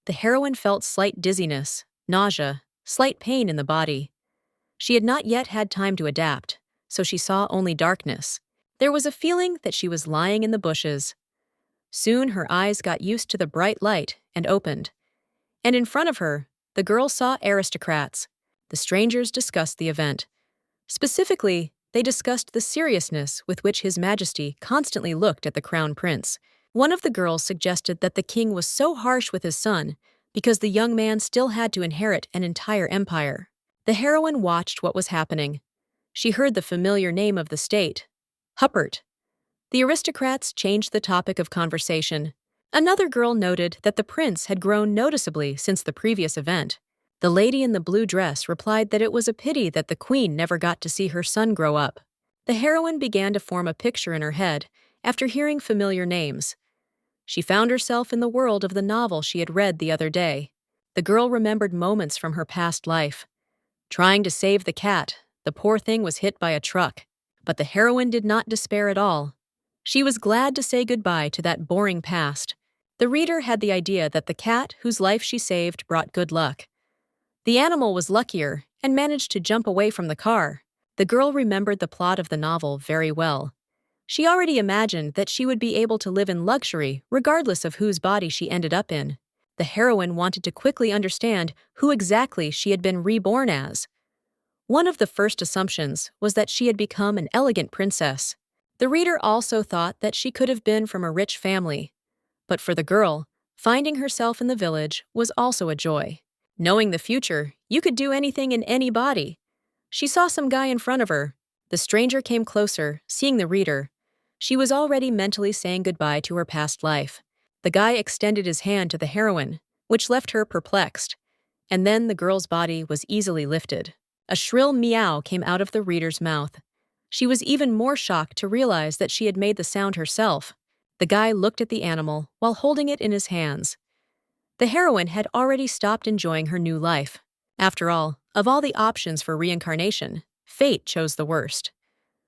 The heroine felt slight dizziness, nausea, slight pain in the body. She had not yet had time to adapt, so she saw only darkness. There was a feeling that she was lying in the bushes. Soon her eyes got used to the bright light and opened. And in front of her, the girl saw aristocrats. The strangers discussed the event. Specifically, they discussed the seriousness with which His Majesty constantly looked at the crown prince. One of the girls suggested that the king was so harsh with his son because the young man still had to inherit an entire empire. The heroine watched what was happening. She heard the familiar name of the state, Huppert. The aristocrats changed the topic of conversation. Another girl noted that the prince had grown noticeably since the previous event. The lady in the blue dress replied that it was a pity that the queen never got to see her son grow up. The heroine began to form a picture in her head after hearing familiar names. She found herself in the world of the novel she had read the other day. The girl remembered moments from her past life. Trying to save the cat, the poor thing was hit by a truck. But the heroine did not despair at all. She was glad to say goodbye to that boring past. The reader had the idea that the cat whose life she saved brought good luck. The animal was luckier and managed to jump away from the car. The girl remembered the plot of the novel very well. She already imagined that she would be able to live in luxury regardless of whose body she ended up in. The heroine wanted to quickly understand who exactly she had been reborn as. One of the first assumptions was that she had become an elegant princess. The reader also thought that she could have been from a rich family. But for the girl, finding herself in the village was also a joy. Knowing the future, you could do anything in any body. She saw some guy in front of her. The stranger came closer, seeing the reader. She was already mentally saying goodbye to her past life. The guy extended his hand to the heroine, which left her perplexed. And then the girl's body was easily lifted. A shrill meow came out of the reader's mouth. She was even more shocked to realize that she had made the sound herself. The guy looked at the animal while holding it in his hands. The heroine had already stopped enjoying her new life. After all, of all the options for reincarnation, fate chose the worst.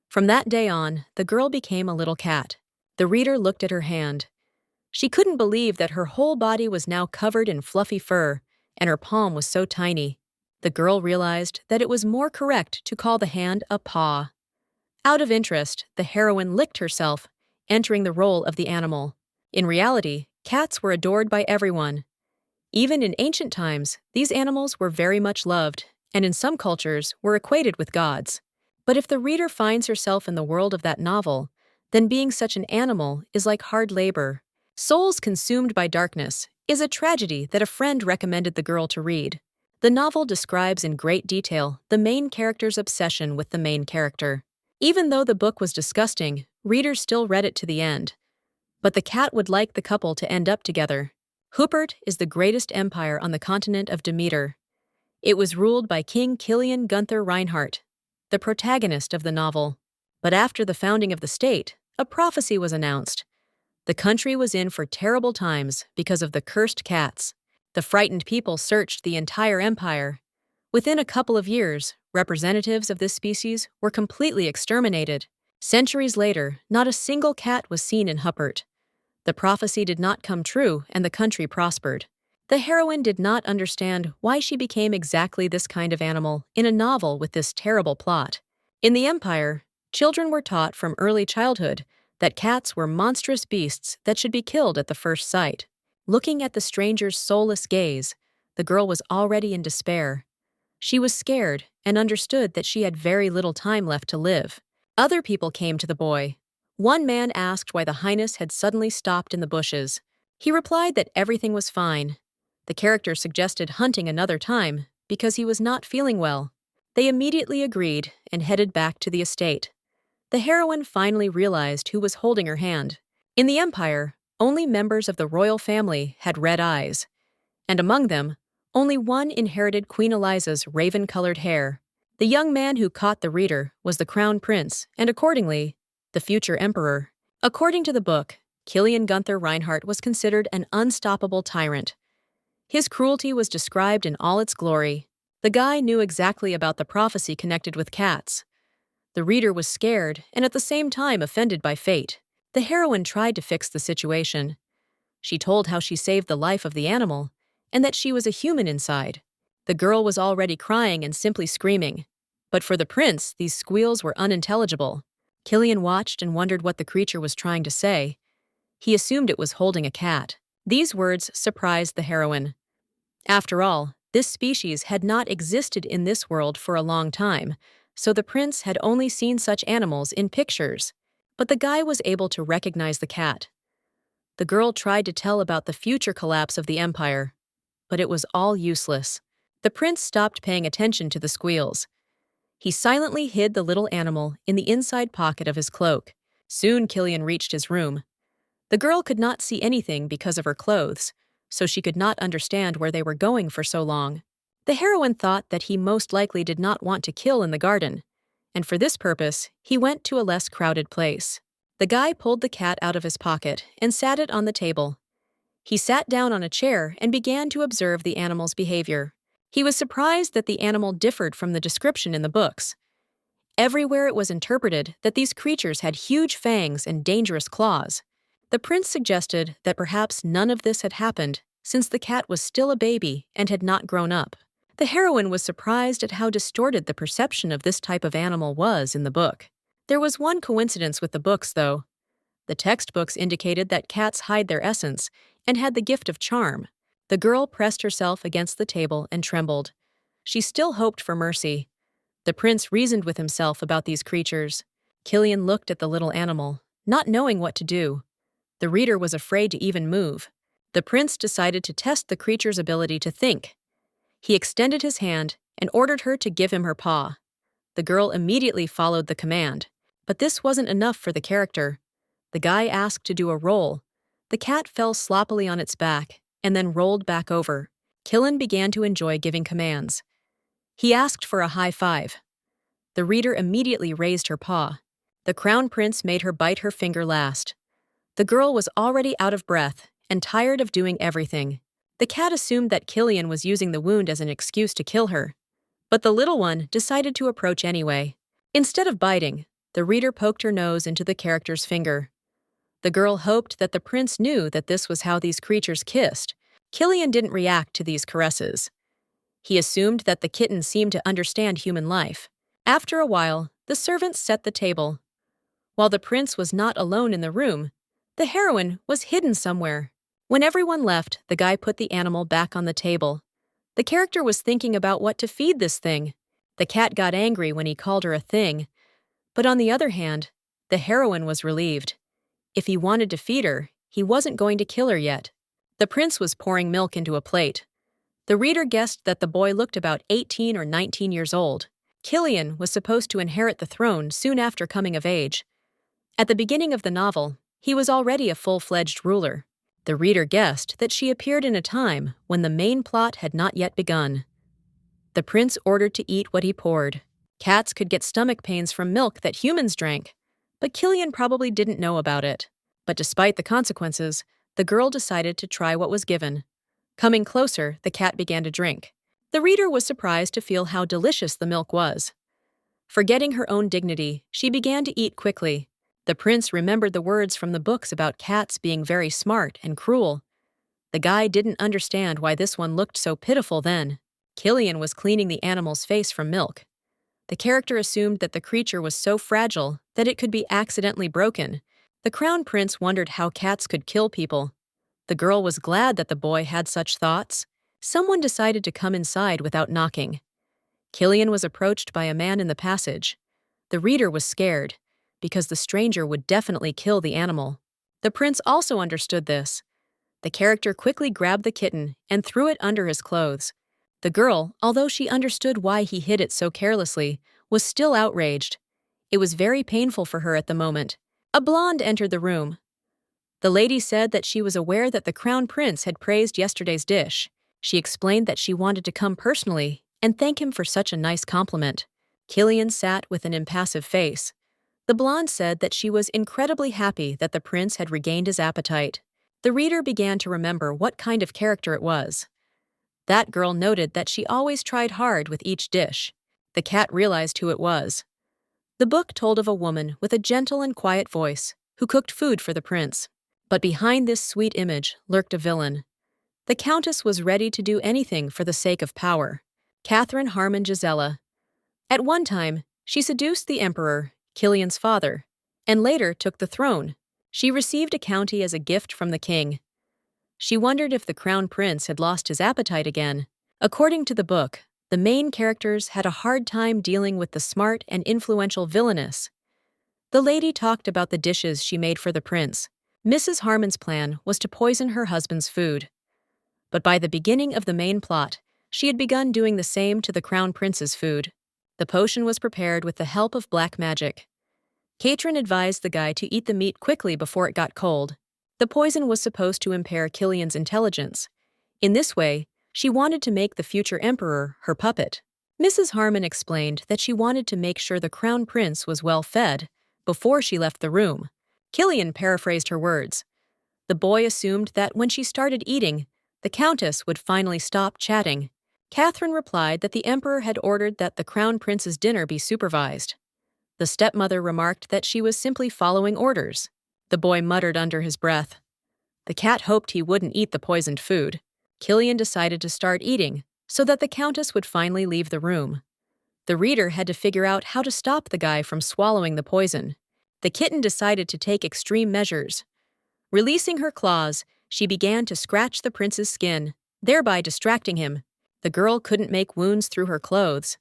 From that day on, the girl became a little cat. The reader looked at her hand. She couldn't believe that her whole body was now covered in fluffy fur, and her palm was so tiny. The girl realized that it was more correct to call the hand a paw. Out of interest, the heroine licked herself, entering the role of the animal. In reality, cats were adored by everyone. Even in ancient times, these animals were very much loved, and in some cultures were equated with gods. But if the reader finds herself in the world of that novel, then being such an animal is like hard labor. Souls Consumed by Darkness is a tragedy that a friend recommended the girl to read. The novel describes in great detail the main character's obsession with the main character. Even though the book was disgusting, readers still read it to the end. But the cat would like the couple to end up together. Huppert is the greatest empire on the continent of Demeter. It was ruled by King Kilian Gunther Reinhardt, the protagonist of the novel. But after the founding of the state, a prophecy was announced. The country was in for terrible times because of the cursed cats. The frightened people searched the entire empire. Within a couple of years, representatives of this species were completely exterminated. Centuries later, not a single cat was seen in Huppert. The prophecy did not come true, and the country prospered. The heroine did not understand why she became exactly this kind of animal in a novel with this terrible plot. In the Empire, children were taught from early childhood that cats were monstrous beasts that should be killed at the first sight. Looking at the stranger's soulless gaze, the girl was already in despair. She was scared and understood that she had very little time left to live. Other people came to the boy. One man asked why the highness had suddenly stopped in the bushes. He replied that everything was fine. The character suggested hunting another time because he was not feeling well. They immediately agreed and headed back to the estate. The heroine finally realized who was holding her hand. In the Empire, only members of the royal family had red eyes, and among them, only one inherited Queen Eliza's raven-colored hair. The young man who caught the reader was the crown prince, and accordingly, the future emperor. According to the book, Kilian Gunther Reinhardt was considered an unstoppable tyrant. His cruelty was described in all its glory. The guy knew exactly about the prophecy connected with cats. The reader was scared and at the same time offended by fate. The heroine tried to fix the situation. She told how she saved the life of the animal and that she was a human inside. The girl was already crying and simply screaming. But for the prince, these squeals were unintelligible. Killian watched and wondered what the creature was trying to say. He assumed it was holding a cat. These words surprised the heroine. After all, this species had not existed in this world for a long time, so the prince had only seen such animals in pictures. But the guy was able to recognize the cat. The girl tried to tell about the future collapse of the empire, but it was all useless. The prince stopped paying attention to the squeals. He silently hid the little animal in the inside pocket of his cloak. Soon Killian reached his room. The girl could not see anything because of her clothes, so she could not understand where they were going for so long. The heroine thought that he most likely did not want to kill in the garden, and for this purpose, he went to a less crowded place. The guy pulled the cat out of his pocket and sat it on the table. He sat down on a chair and began to observe the animal's behavior. He was surprised that the animal differed from the description in the books. Everywhere it was interpreted that these creatures had huge fangs and dangerous claws. The prince suggested that perhaps none of this had happened since the cat was still a baby and had not grown up. The heroine was surprised at how distorted the perception of this type of animal was in the book. There was one coincidence with the books, though. The textbooks indicated that cats hide their essence and had the gift of charm. The girl pressed herself against the table and trembled. She still hoped for mercy. The prince reasoned with himself about these creatures. Killian looked at the little animal, not knowing what to do. The reader was afraid to even move. The prince decided to test the creature's ability to think. He extended his hand and ordered her to give him her paw. The girl immediately followed the command. But this wasn't enough for the character. The guy asked to do a roll. The cat fell sloppily on its back and then rolled back over. Killian began to enjoy giving commands. He asked for a high five. The reader immediately raised her paw. The crown prince made her bite her finger last. The girl was already out of breath and tired of doing everything. The cat assumed that Killian was using the wound as an excuse to kill her. But the little one decided to approach anyway. Instead of biting, the reader poked her nose into the character's finger. The girl hoped that the prince knew that this was how these creatures kissed. Killian didn't react to these caresses. He assumed that the kitten seemed to understand human life. After a while, the servants set the table. While the prince was not alone in the room, the heroine was hidden somewhere. When everyone left, the guy put the animal back on the table. The character was thinking about what to feed this thing. The cat got angry when he called her a thing. But on the other hand, the heroine was relieved. If he wanted to feed her, he wasn't going to kill her yet. The prince was pouring milk into a plate. The reader guessed that the boy looked about 18 or 19 years old. Killian was supposed to inherit the throne soon after coming of age. At the beginning of the novel, he was already a full-fledged ruler. The reader guessed that she appeared in a time when the main plot had not yet begun. The prince ordered to eat what he poured. Cats could get stomach pains from milk that humans drank, but Killian probably didn't know about it. But despite the consequences, the girl decided to try what was given. Coming closer, the cat began to drink. The reader was surprised to feel how delicious the milk was. Forgetting her own dignity, she began to eat quickly. The prince remembered the words from the books about cats being very smart and cruel. The guy didn't understand why this one looked so pitiful then. Killian was cleaning the animal's face from milk. The character assumed that the creature was so fragile that it could be accidentally broken. The crown prince wondered how cats could kill people. The girl was glad that the boy had such thoughts. Someone decided to come inside without knocking. Killian was approached by a man in the passage. The reader was scared, because the stranger would definitely kill the animal. The prince also understood this. The character quickly grabbed the kitten and threw it under his clothes. The girl, although she understood why he hid it so carelessly, was still outraged. It was very painful for her at the moment. A blonde entered the room. The lady said that she was aware that the crown prince had praised yesterday's dish. She explained that she wanted to come personally and thank him for such a nice compliment. Killian sat with an impassive face. The blonde said that she was incredibly happy that the prince had regained his appetite. The reader began to remember what kind of character it was. That girl noted that she always tried hard with each dish. The cat realized who it was. The book told of a woman with a gentle and quiet voice who cooked food for the prince. But behind this sweet image lurked a villain. The Countess was ready to do anything for the sake of power. Catherine Harmon Gisela. At one time, she seduced the Emperor, Kilian's father, and later took the throne. She received a county as a gift from the king. She wondered if the crown prince had lost his appetite again. According to the book, the main characters had a hard time dealing with the smart and influential villainess. The lady talked about the dishes she made for the prince. Mrs. Harmon's plan was to poison her husband's food. But by the beginning of the main plot, she had begun doing the same to the crown prince's food. The potion was prepared with the help of black magic. Catherine advised the guy to eat the meat quickly before it got cold. The poison was supposed to impair Kilian's intelligence. In this way, she wanted to make the future emperor her puppet. Mrs. Harmon explained that she wanted to make sure the crown prince was well fed before she left the room. Kilian paraphrased her words. The boy assumed that when she started eating, the countess would finally stop chatting. Catherine replied that the emperor had ordered that the crown prince's dinner be supervised. The stepmother remarked that she was simply following orders. The boy muttered under his breath. The cat hoped he wouldn't eat the poisoned food. Kilian decided to start eating, so that the countess would finally leave the room. The reader had to figure out how to stop the guy from swallowing the poison. The kitten decided to take extreme measures. Releasing her claws, she began to scratch the prince's skin, thereby distracting him. The girl couldn't make wounds through her clothes.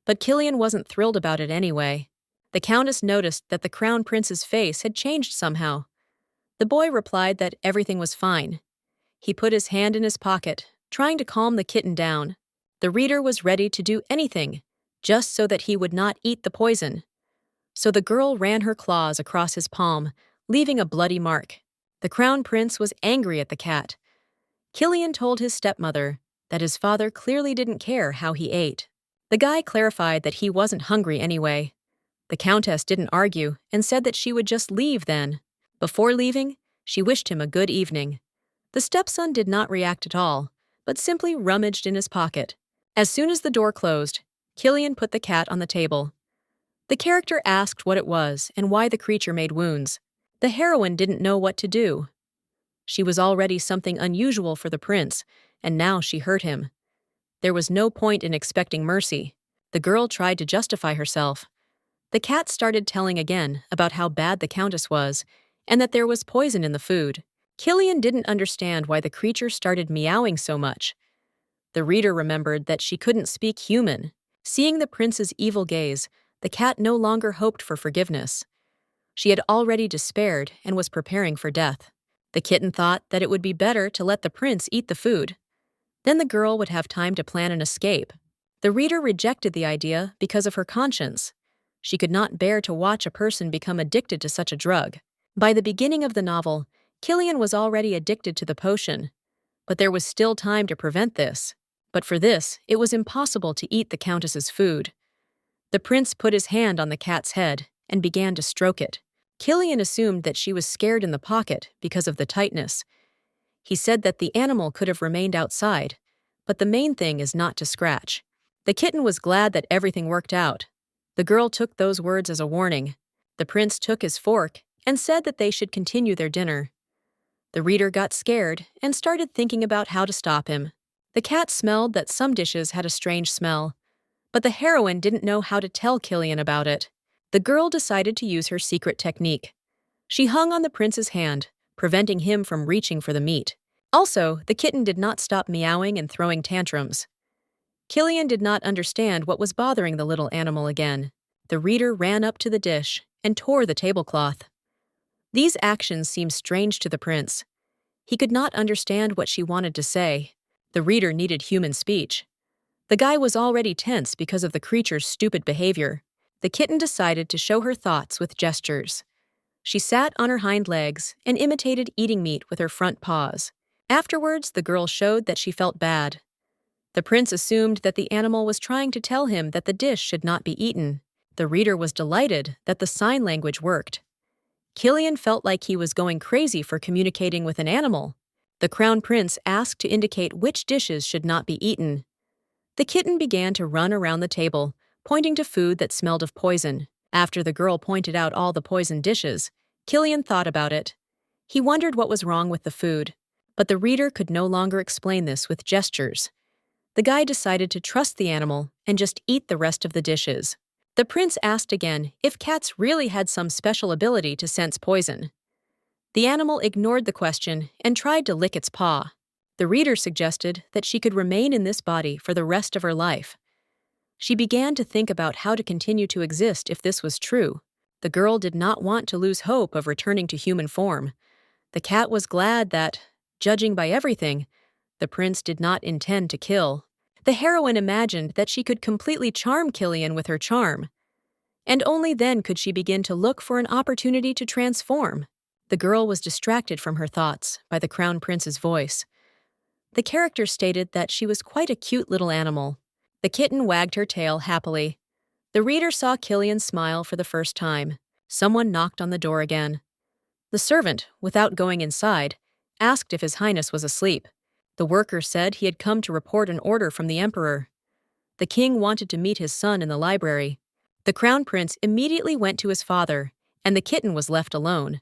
But Kilian wasn't thrilled about it anyway. The countess noticed that the crown prince's face had changed somehow. The boy replied that everything was fine. He put his hand in his pocket, trying to calm the kitten down. The reader was ready to do anything, just so that he would not eat the poison. So the girl ran her claws across his palm, leaving a bloody mark. The crown prince was angry at the cat. Kilian told his stepmother that his father clearly didn't care how he ate. The guy clarified that he wasn't hungry anyway. The countess didn't argue and said that she would just leave then. Before leaving, she wished him a good evening. The stepson did not react at all, but simply rummaged in his pocket. As soon as the door closed, Kilian put the cat on the table. The character asked what it was and why the creature made wounds. The heroine didn't know what to do. She was already something unusual for the prince, and now she hurt him. There was no point in expecting mercy. The girl tried to justify herself. The cat started telling again about how bad the countess was, and that there was poison in the food. Kilian didn't understand why the creature started meowing so much. The reader remembered that she couldn't speak human. Seeing the prince's evil gaze, the cat no longer hoped for forgiveness. She had already despaired and was preparing for death. The kitten thought that it would be better to let the prince eat the food. Then the girl would have time to plan an escape. The reader rejected the idea because of her conscience. She could not bear to watch a person become addicted to such a drug. By the beginning of the novel, Kilian was already addicted to the potion. But there was still time to prevent this. But for this, it was impossible to eat the countess's food. The prince put his hand on the cat's head and began to stroke it. Kilian assumed that she was scared in the pocket because of the tightness. He said that the animal could have remained outside, but the main thing is not to scratch. The kitten was glad that everything worked out. The girl took those words as a warning. The prince took his fork and said that they should continue their dinner. The reader got scared and started thinking about how to stop him. The cat smelled that some dishes had a strange smell, but the heroine didn't know how to tell Kilian about it. The girl decided to use her secret technique. She hung on the prince's hand, preventing him from reaching for the meat. Also, the kitten did not stop meowing and throwing tantrums. Kilian did not understand what was bothering the little animal again. The reader ran up to the dish and tore the tablecloth. These actions seemed strange to the prince. He could not understand what she wanted to say. The reader needed human speech. The guy was already tense because of the creature's stupid behavior. The kitten decided to show her thoughts with gestures. She sat on her hind legs and imitated eating meat with her front paws. Afterwards, the girl showed that she felt bad. The prince assumed that the animal was trying to tell him that the dish should not be eaten. The reader was delighted that the sign language worked. Kilian felt like he was going crazy for communicating with an animal. The crown prince asked to indicate which dishes should not be eaten. The kitten began to run around the table, pointing to food that smelled of poison. After the girl pointed out all the poisoned dishes, Kilian thought about it. He wondered what was wrong with the food. But the reader could no longer explain this with gestures. The guy decided to trust the animal and just eat the rest of the dishes. The prince asked again if cats really had some special ability to sense poison. The animal ignored the question and tried to lick its paw. The reader suggested that she could remain in this body for the rest of her life. She began to think about how to continue to exist if this was true. The girl did not want to lose hope of returning to human form. The cat was glad that, judging by everything, the prince did not intend to kill. The heroine imagined that she could completely charm Killian with her charm, and only then could she begin to look for an opportunity to transform. The girl was distracted from her thoughts by the crown prince's voice. The character stated that she was quite a cute little animal. The kitten wagged her tail happily. The reader saw Killian smile for the first time. Someone knocked on the door again. The servant, without going inside, asked if His Highness was asleep. The worker said he had come to report an order from the emperor. The king wanted to meet his son in the library. The crown prince immediately went to his father, and the kitten was left alone.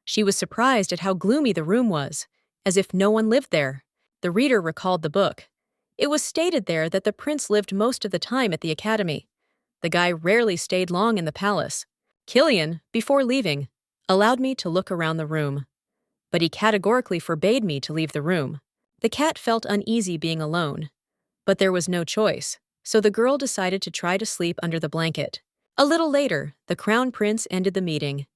She was surprised at how gloomy the room was, as if no one lived there. The reader recalled the book. It was stated there that the prince lived most of the time at the academy. The guy rarely stayed long in the palace. Killian, before leaving, allowed me to look around the room, but he categorically forbade me to leave the room. The cat felt uneasy being alone, but there was no choice, so the girl decided to try to sleep under the blanket. A little later, the crown prince ended the meeting.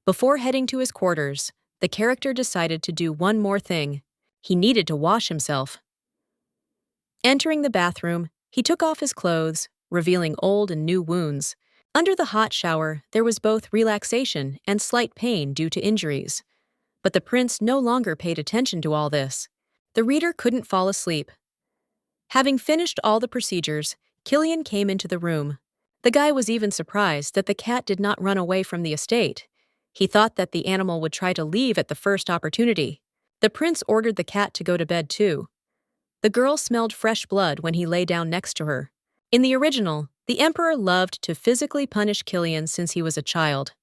Before heading to his quarters, the character decided to do one more thing. He needed to wash himself. Entering the bathroom, he took off his clothes, revealing old and new wounds. Under the hot shower, there was both relaxation and slight pain due to injuries. But the prince no longer paid attention to all this. The reader couldn't fall asleep. Having finished all the procedures, Killian came into the room. The guy was even surprised that the cat did not run away from the estate. He thought that the animal would try to leave at the first opportunity. The prince ordered the cat to go to bed too. The girl smelled fresh blood when he lay down next to her. In the original, the emperor loved to physically punish Killian since he was a child.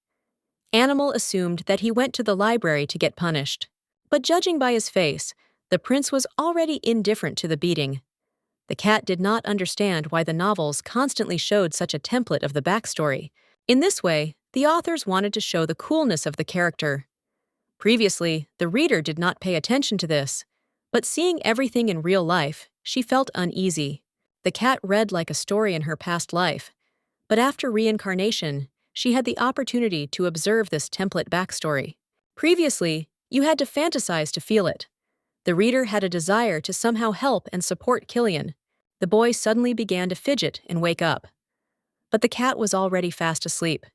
Animal assumed that he went to the library to get punished. But judging by his face, the prince was already indifferent to the beating. The cat did not understand why the novels constantly showed such a template of the backstory. In this way, the authors wanted to show the coolness of the character. Previously, the reader did not pay attention to this, but seeing everything in real life, she felt uneasy. The cat read like a story in her past life, but after reincarnation, she had the opportunity to observe this template backstory. Previously, you had to fantasize to feel it. The reader had a desire to somehow help and support Killian. The boy suddenly began to fidget and wake up. But the cat was already fast asleep.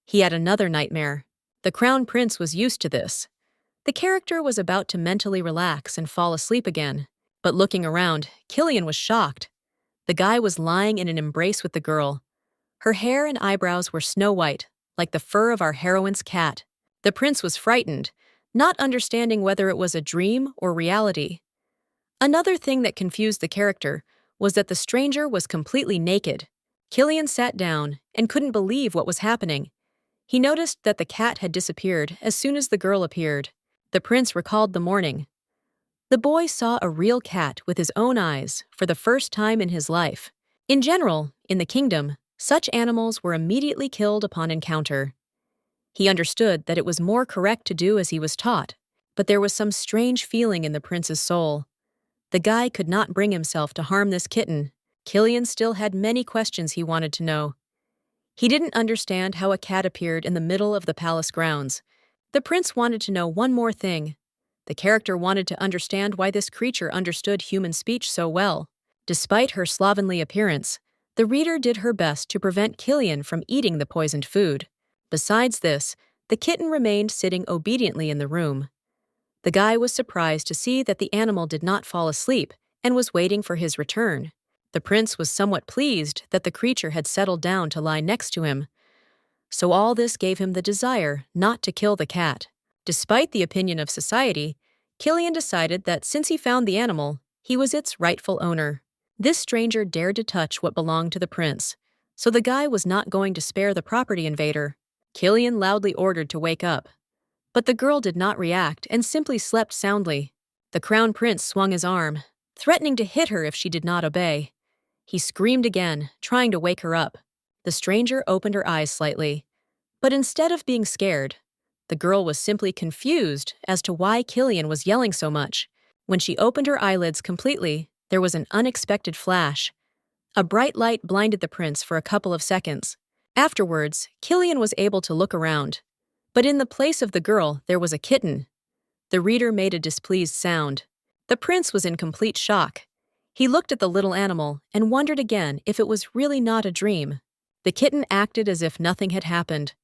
He had another nightmare. The crown prince was used to this. The character was about to mentally relax and fall asleep again, but looking around, Killian was shocked. The guy was lying in an embrace with the girl. Her hair and eyebrows were snow white, like the fur of our heroine's cat. The prince was frightened, not understanding whether it was a dream or reality. Another thing that confused the character was that the stranger was completely naked. Killian sat down and couldn't believe what was happening. He noticed that the cat had disappeared as soon as the girl appeared. The prince recalled the morning. The boy saw a real cat with his own eyes for the first time in his life. In general, in the kingdom, such animals were immediately killed upon encounter. He understood that it was more correct to do as he was taught, but there was some strange feeling in the prince's soul. The guy could not bring himself to harm this kitten. Killian still had many questions he wanted to know. He didn't understand how a cat appeared in the middle of the palace grounds. The prince wanted to know one more thing. The character wanted to understand why this creature understood human speech so well. Despite her slovenly appearance, the reader did her best to prevent Killian from eating the poisoned food. Besides this, the kitten remained sitting obediently in the room. The guy was surprised to see that the animal did not fall asleep and was waiting for his return. The prince was somewhat pleased that the creature had settled down to lie next to him. So all this gave him the desire not to kill the cat. Despite the opinion of society, Killian decided that since he found the animal, he was its rightful owner. This stranger dared to touch what belonged to the prince, so the guy was not going to spare the property invader. Killian loudly ordered to wake up, but the girl did not react and simply slept soundly. The crown prince swung his arm, threatening to hit her if she did not obey. He screamed again, trying to wake her up. The stranger opened her eyes slightly. But instead of being scared, the girl was simply confused as to why Killian was yelling so much. When she opened her eyelids completely, there was an unexpected flash. A bright light blinded the prince for a couple of seconds. Afterwards, Killian was able to look around. But in the place of the girl, there was a kitten. The reader made a displeased sound. The prince was in complete shock. He looked at the little animal and wondered again if it was really not a dream. The kitten acted as if nothing had happened.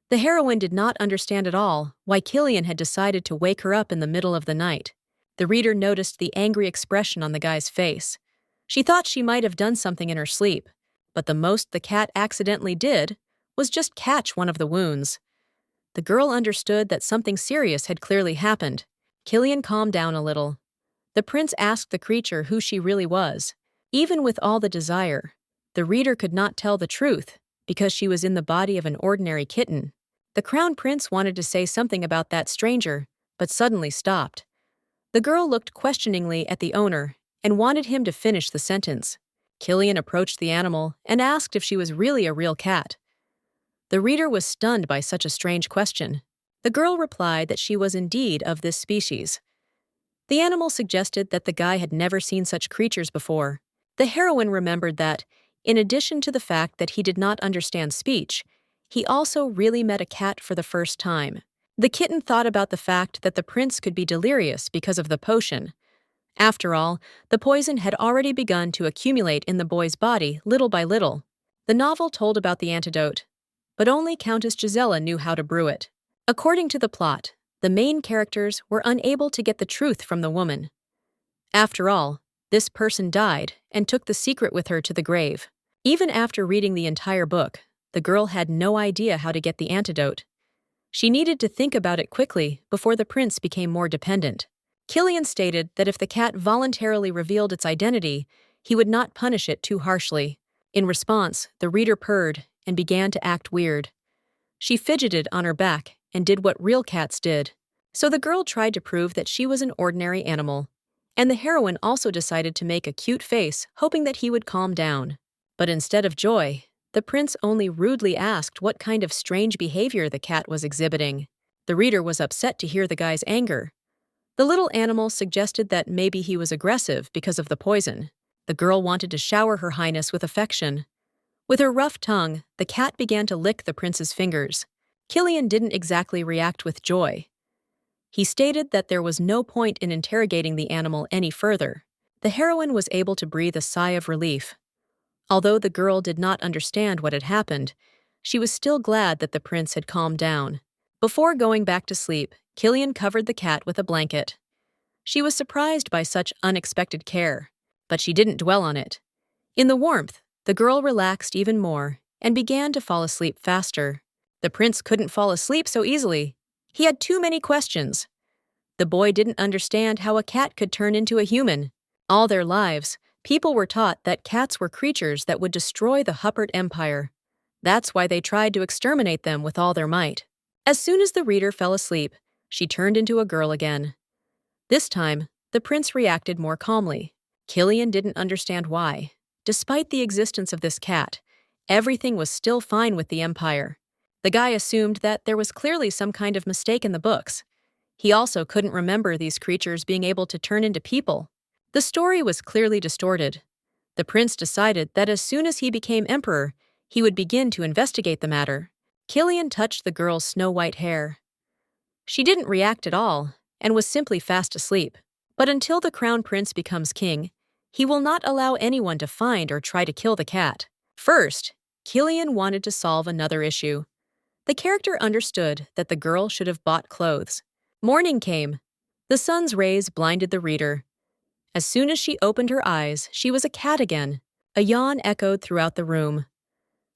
The heroine did not understand at all why Killian had decided to wake her up in the middle of the night. The reader noticed the angry expression on the guy's face. She thought she might have done something in her sleep, but the most the cat accidentally did was just catch one of the wounds. The girl understood that something serious had clearly happened. Killian calmed down a little. The prince asked the creature who she really was. Even with all the desire, the reader could not tell the truth because she was in the body of an ordinary kitten. The crown prince wanted to say something about that stranger, but suddenly stopped. The girl looked questioningly at the owner and wanted him to finish the sentence. Killian approached the animal and asked if she was really a real cat. The reader was stunned by such a strange question. The girl replied that she was indeed of this species. The animal suggested that the guy had never seen such creatures before. The heroine remembered that, in addition to the fact that he did not understand speech, he also really met a cat for the first time. The kitten thought about the fact that the prince could be delirious because of the potion. After all, the poison had already begun to accumulate in the boy's body little by little. The novel told about the antidote, but only Countess Gisela knew how to brew it. According to the plot, the main characters were unable to get the truth from the woman. After all, this person died and took the secret with her to the grave. Even after reading the entire book, the girl had no idea how to get the antidote. She needed to think about it quickly before the prince became more dependent. Killian stated that if the cat voluntarily revealed its identity, he would not punish it too harshly. In response, the reader purred and began to act weird. She fidgeted on her back and did what real cats did. So the girl tried to prove that she was an ordinary animal, and the heroine also decided to make a cute face, hoping that he would calm down. But instead of joy, the prince only rudely asked what kind of strange behavior the cat was exhibiting. The reader was upset to hear the guy's anger. The little animal suggested that maybe he was aggressive because of the poison. The girl wanted to shower her highness with affection. With her rough tongue, the cat began to lick the prince's fingers. Killian didn't exactly react with joy. He stated that there was no point in interrogating the animal any further. The heroine was able to breathe a sigh of relief. Although the girl did not understand what had happened, she was still glad that the prince had calmed down. Before going back to sleep, Killian covered the cat with a blanket. She was surprised by such unexpected care, but she didn't dwell on it. In the warmth, the girl relaxed even more and began to fall asleep faster. The prince couldn't fall asleep so easily. He had too many questions. The boy didn't understand how a cat could turn into a human. All their lives, people were taught that cats were creatures that would destroy the Huppert Empire. That's why they tried to exterminate them with all their might. As soon as the reader fell asleep, she turned into a girl again. This time, the prince reacted more calmly. Killian didn't understand why. Despite the existence of this cat, everything was still fine with the Empire. The guy assumed that there was clearly some kind of mistake in the books. He also couldn't remember these creatures being able to turn into people. The story was clearly distorted. The prince decided that as soon as he became emperor, he would begin to investigate the matter. Killian touched the girl's snow-white hair. She didn't react at all and was simply fast asleep. But until the crown prince becomes king, he will not allow anyone to find or try to kill the cat. First, Killian wanted to solve another issue. The character understood that the girl should have bought clothes. Morning came. The sun's rays blinded the reader. As soon as she opened her eyes, she was a cat again. A yawn echoed throughout the room.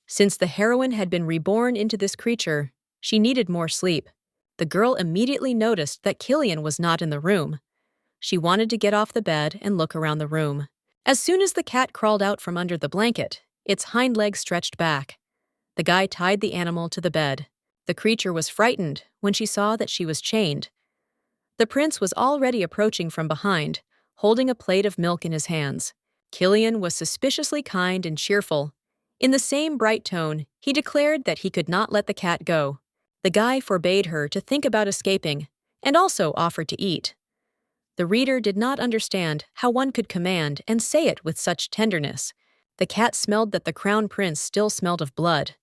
Since the heroine had been reborn into this creature, she needed more sleep. The girl immediately noticed that Killian was not in the room. She wanted to get off the bed and look around the room. As soon as the cat crawled out from under the blanket, its hind legs stretched back. The guy tied the animal to the bed. The creature was frightened when she saw that she was chained. The prince was already approaching from behind, holding a plate of milk in his hands. Killian was suspiciously kind and cheerful. In the same bright tone, he declared that he could not let the cat go. The guy forbade her to think about escaping, and also offered to eat. The reader did not understand how one could command and say it with such tenderness. The cat smelled that the crown prince still smelled of blood.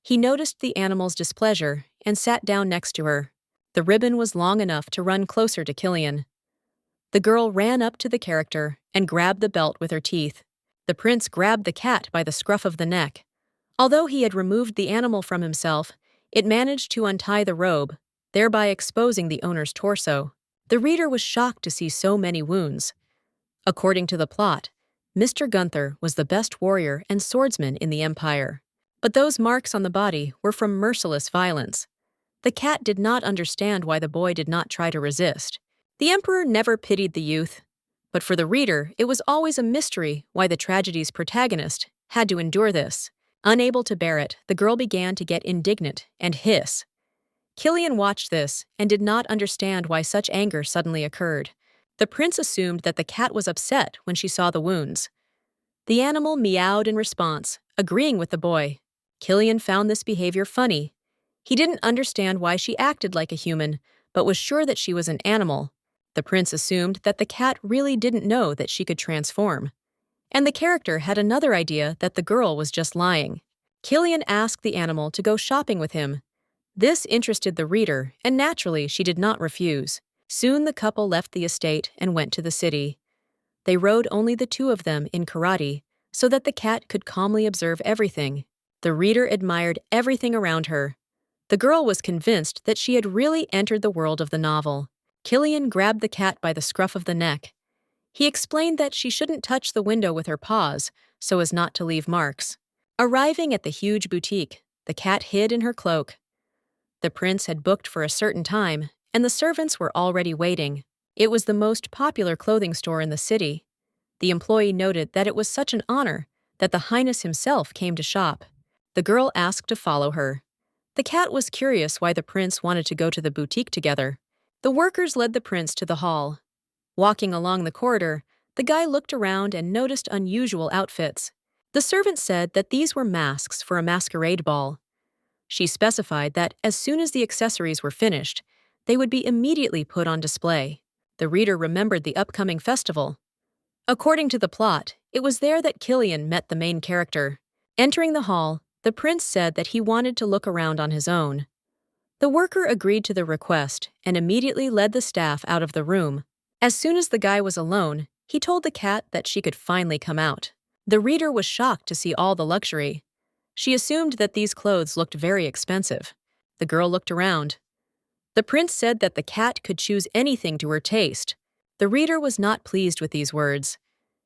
He noticed the animal's displeasure and sat down next to her. The ribbon was long enough to run closer to Killian. The girl ran up to the character and grabbed the belt with her teeth. The prince grabbed the cat by the scruff of the neck. Although he had removed the animal from himself, it managed to untie the robe, thereby exposing the owner's torso. The reader was shocked to see so many wounds. According to the plot, Mr. Gunther was the best warrior and swordsman in the Empire. But those marks on the body were from merciless violence. The cat did not understand why the boy did not try to resist. The emperor never pitied the youth. But for the reader, it was always a mystery why the tragedy's protagonist had to endure this. Unable to bear it, the girl began to get indignant and hiss. Killian watched this and did not understand why such anger suddenly occurred. The prince assumed that the cat was upset when she saw the wounds. The animal meowed in response, agreeing with the boy. Killian found this behavior funny. He didn't understand why she acted like a human, but was sure that she was an animal. The prince assumed that the cat really didn't know that she could transform. And the character had another idea that the girl was just lying. Killian asked the animal to go shopping with him. This interested the reader, and naturally she did not refuse. Soon the couple left the estate and went to the city. They rode only the two of them in karate, so that the cat could calmly observe everything. The reader admired everything around her. The girl was convinced that she had really entered the world of the novel. Killian grabbed the cat by the scruff of the neck. He explained that she shouldn't touch the window with her paws, so as not to leave marks. Arriving at the huge boutique, the cat hid in her cloak. The prince had booked for a certain time, and the servants were already waiting. It was the most popular clothing store in the city. The employee noted that it was such an honor that the Highness himself came to shop. The girl asked to follow her. The cat was curious why the prince wanted to go to the boutique together. The workers led the prince to the hall. Walking along the corridor, the guy looked around and noticed unusual outfits. The servant said that these were masks for a masquerade ball. She specified that as soon as the accessories were finished, they would be immediately put on display. The reader remembered the upcoming festival. According to the plot, it was there that Killian met the main character. Entering the hall, the prince said that he wanted to look around on his own. The worker agreed to the request and immediately led the staff out of the room. As soon as the guy was alone, he told the cat that she could finally come out. The reader was shocked to see all the luxury. She assumed that these clothes looked very expensive. The girl looked around. The prince said that the cat could choose anything to her taste. The reader was not pleased with these words.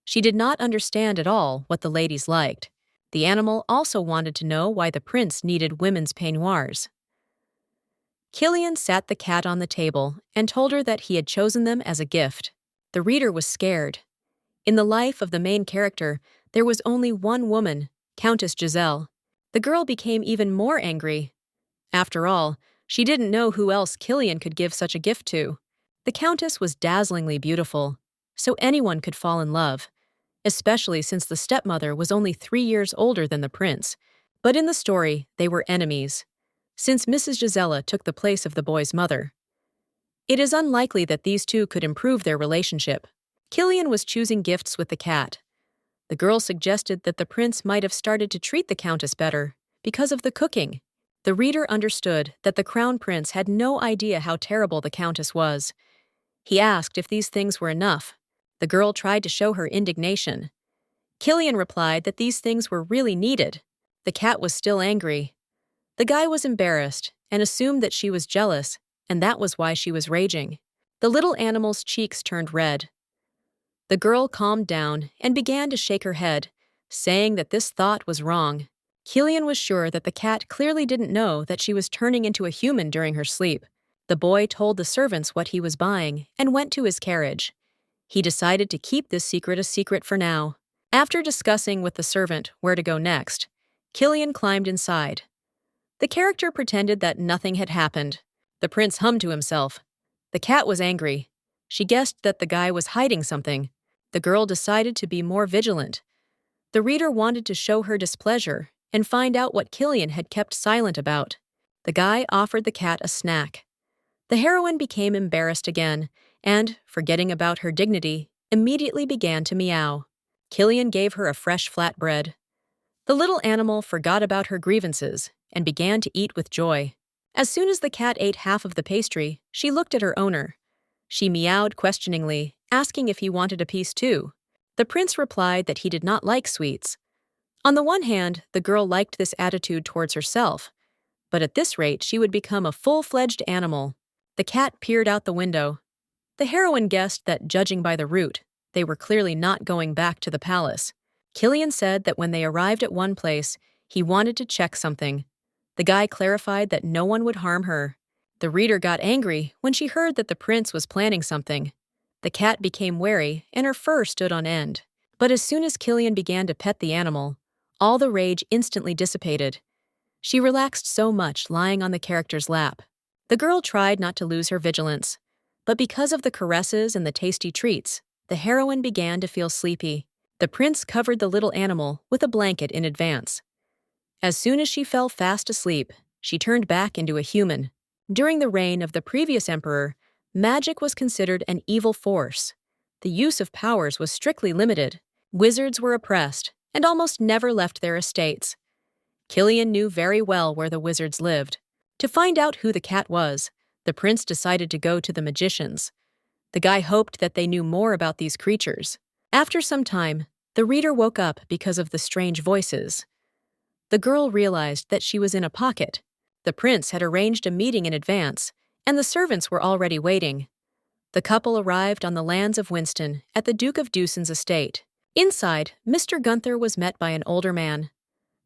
She did not understand at all what the ladies liked. The animal also wanted to know why the prince needed women's peignoirs. Killian sat the cat on the table and told her that he had chosen them as a gift. The reader was scared. In the life of the main character, there was only one woman, Countess Giselle. The girl became even more angry. After all, she didn't know who else Killian could give such a gift to. The Countess was dazzlingly beautiful, so anyone could fall in love, especially since the stepmother was only 3 years older than the prince. But in the story, they were enemies, since Mrs. Gisela took the place of the boy's mother. It is unlikely that these two could improve their relationship. Killian was choosing gifts with the cat. The girl suggested that the prince might have started to treat the Countess better because of the cooking. The reader understood that the crown prince had no idea how terrible the Countess was. He asked if these things were enough. The girl tried to show her indignation. Killian replied that these things were really needed. The cat was still angry. The guy was embarrassed and assumed that she was jealous, and that was why she was raging. The little animal's cheeks turned red. The girl calmed down and began to shake her head, saying that this thought was wrong. Killian was sure that the cat clearly didn't know that she was turning into a human during her sleep. The boy told the servants what he was buying and went to his carriage. He decided to keep this secret a secret for now. After discussing with the servant where to go next, Killian climbed inside. The character pretended that nothing had happened. The prince hummed to himself. The cat was angry. She guessed that the guy was hiding something. The girl decided to be more vigilant. The reader wanted to show her displeasure and find out what Killian had kept silent about. The guy offered the cat a snack. The heroine became embarrassed again and, forgetting about her dignity, immediately began to meow. Killian gave her a fresh flatbread. The little animal forgot about her grievances and began to eat with joy. As soon as the cat ate half of the pastry, she looked at her owner. She meowed questioningly, asking if he wanted a piece too. The prince replied that he did not like sweets. On the one hand, the girl liked this attitude towards herself, but at this rate she would become a full-fledged animal. The cat peered out the window. The heroine guessed that, judging by the route, they were clearly not going back to the palace. Killian said that when they arrived at one place, he wanted to check something. The guy clarified that no one would harm her. The reader got angry when she heard that the prince was planning something. The cat became wary and her fur stood on end. But as soon as Killian began to pet the animal, all the rage instantly dissipated. She relaxed so much lying on the character's lap. The girl tried not to lose her vigilance, but because of the caresses and the tasty treats, the heroine began to feel sleepy. The prince covered the little animal with a blanket in advance. As soon as she fell fast asleep, she turned back into a human. During the reign of the previous emperor, magic was considered an evil force. The use of powers was strictly limited. Wizards were oppressed and almost never left their estates. Killian knew very well where the wizards lived. To find out who the cat was, the prince decided to go to the magicians. The guy hoped that they knew more about these creatures. After some time, the reader woke up because of the strange voices. The girl realized that she was in a pocket. The prince had arranged a meeting in advance, and the servants were already waiting. The couple arrived on the lands of Winston at the Duke of Deucen's estate. Inside, Mr. Gunther was met by an older man.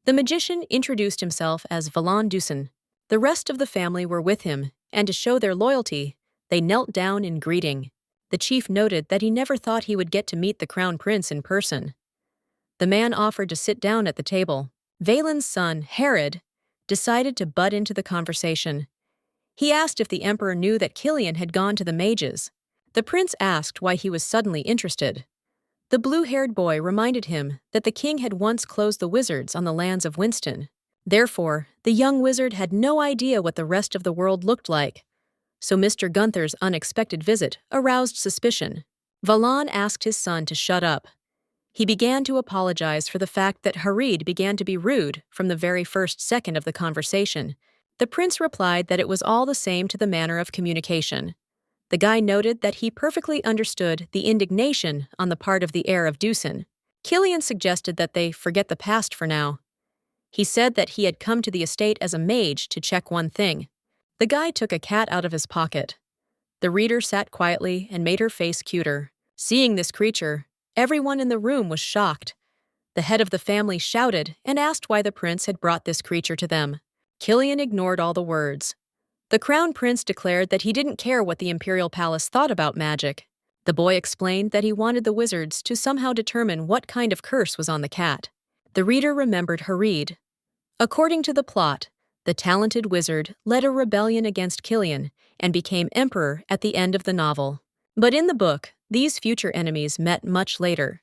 The magician introduced himself as Valan Deucen. The rest of the family were with him, and to show their loyalty, they knelt down in greeting. The chief noted that he never thought he would get to meet the crown prince in person. The man offered to sit down at the table. Valan's son, Herod, decided to butt into the conversation. He asked if the emperor knew that Killian had gone to the mages. The prince asked why he was suddenly interested. The blue-haired boy reminded him that the king had once closed the wizards on the lands of Winston. Therefore, the young wizard had no idea what the rest of the world looked like. So Mr. Gunther's unexpected visit aroused suspicion. Valan asked his son to shut up. He began to apologize for the fact that Harid began to be rude from the very first second of the conversation. The prince replied that it was all the same to the manner of communication. The guy noted that he perfectly understood the indignation on the part of the heir of Deucen. Killian suggested that they forget the past for now. He said that he had come to the estate as a mage to check one thing. The guy took a cat out of his pocket. The reader sat quietly and made her face cuter. Seeing this creature, everyone in the room was shocked. The head of the family shouted and asked why the prince had brought this creature to them. Killian ignored all the words. The crown prince declared that he didn't care what the imperial palace thought about magic. The boy explained that he wanted the wizards to somehow determine what kind of curse was on the cat. The reader remembered Harid. According to the plot, the talented wizard led a rebellion against Killian and became emperor at the end of the novel. But in the book, these future enemies met much later.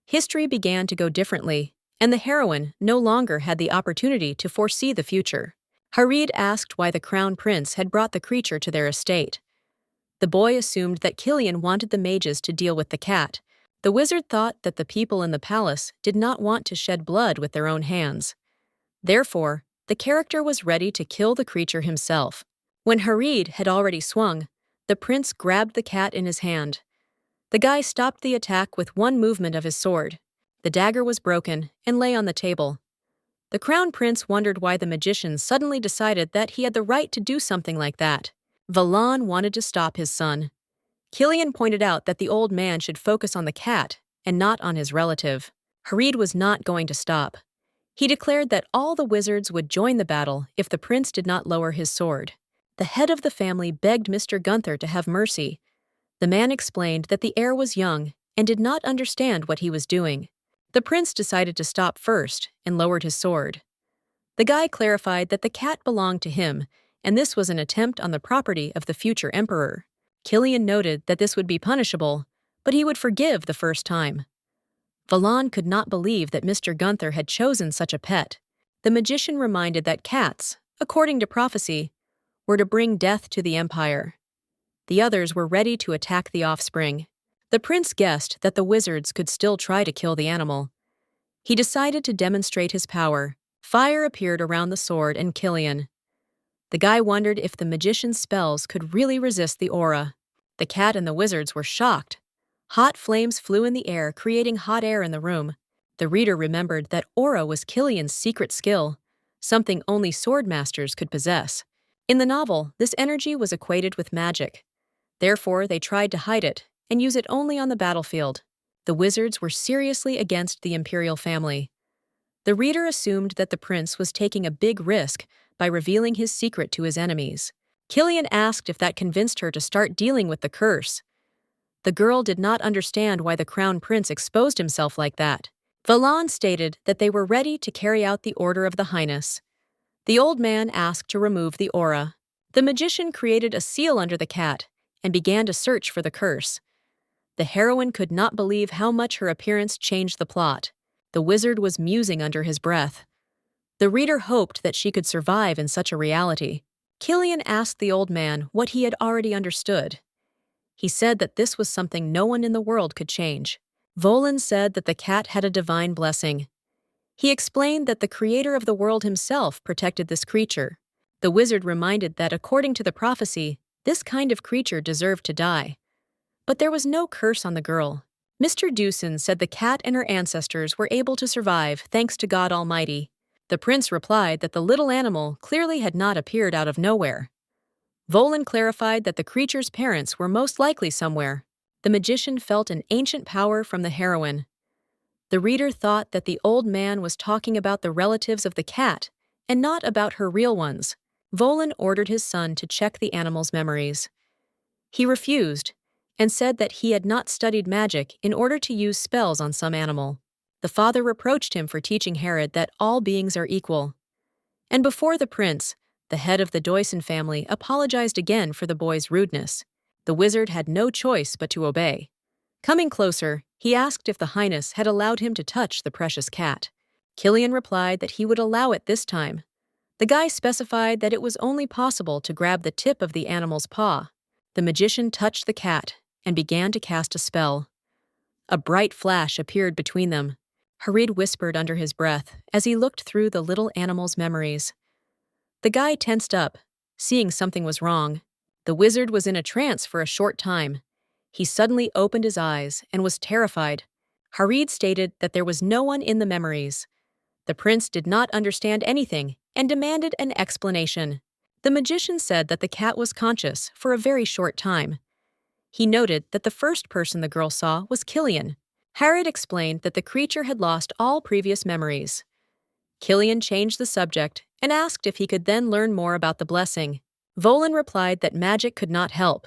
History began to go differently, and the heroine no longer had the opportunity to foresee the future. Harid asked why the crown prince had brought the creature to their estate. The boy assumed that Killian wanted the mages to deal with the cat. The wizard thought that the people in the palace did not want to shed blood with their own hands. Therefore, the character was ready to kill the creature himself. When Harid had already swung, the prince grabbed the cat in his hand. The guy stopped the attack with one movement of his sword. The dagger was broken and lay on the table. The crown prince wondered why the magician suddenly decided that he had the right to do something like that. Valan wanted to stop his son. Killian pointed out that the old man should focus on the cat and not on his relative. Harid was not going to stop. He declared that all the wizards would join the battle if the prince did not lower his sword. The head of the family begged Mr. Gunther to have mercy. The man explained that the heir was young and did not understand what he was doing. The prince decided to stop first and lowered his sword. The guy clarified that the cat belonged to him, and this was an attempt on the property of the future emperor. Killian noted that this would be punishable, but he would forgive the first time. Valan could not believe that Mr. Gunther had chosen such a pet. The magician reminded that cats, according to prophecy, were to bring death to the Empire. The others were ready to attack the offspring. The prince guessed that the wizards could still try to kill the animal. He decided to demonstrate his power. Fire appeared around the sword and Killian. The guy wondered if the magician's spells could really resist the aura. The cat and the wizards were shocked. Hot flames flew in the air, creating hot air in the room. The reader remembered that aura was Killian's secret skill, something only sword masters could possess. In the novel, this energy was equated with magic. Therefore, they tried to hide it and use it only on the battlefield. The wizards were seriously against the imperial family. The reader assumed that the prince was taking a big risk by revealing his secret to his enemies. Killian asked if that convinced her to start dealing with the curse. The girl did not understand why the crown prince exposed himself like that. Valan stated that they were ready to carry out the order of the highness. The old man asked to remove the aura. The magician created a seal under the cat and began to search for the curse. The heroine could not believe how much her appearance changed the plot. The wizard was musing under his breath. The reader hoped that she could survive in such a reality. Killian asked the old man what he had already understood. He said that this was something no one in the world could change. Volan said that the cat had a divine blessing. He explained that the creator of the world himself protected this creature. The wizard reminded that according to the prophecy, this kind of creature deserved to die. But there was no curse on the girl. Mr. Dewson said the cat and her ancestors were able to survive thanks to God Almighty. The prince replied that the little animal clearly had not appeared out of nowhere. Volan clarified that the creature's parents were most likely somewhere. The magician felt an ancient power from the heroine. The reader thought that the old man was talking about the relatives of the cat and not about her real ones. Volan ordered his son to check the animal's memories. He refused and said that he had not studied magic in order to use spells on some animal. The father reproached him for teaching Herod that all beings are equal. And before the prince, the head of the Deussen family apologized again for the boy's rudeness. The wizard had no choice but to obey. Coming closer, he asked if the highness had allowed him to touch the precious cat. Killian replied that he would allow it this time. The guy specified that it was only possible to grab the tip of the animal's paw. The magician touched the cat and began to cast a spell. A bright flash appeared between them. Harid whispered under his breath as he looked through the little animal's memories. The guy tensed up, seeing something was wrong. The wizard was in a trance for a short time. He suddenly opened his eyes and was terrified. Harid stated that there was no one in the memories. The prince did not understand anything and demanded an explanation. The magician said that the cat was conscious for a very short time. He noted that the first person the girl saw was Killian. Harid explained that the creature had lost all previous memories. Killian changed the subject and asked if he could then learn more about the blessing. Volan replied that magic could not help.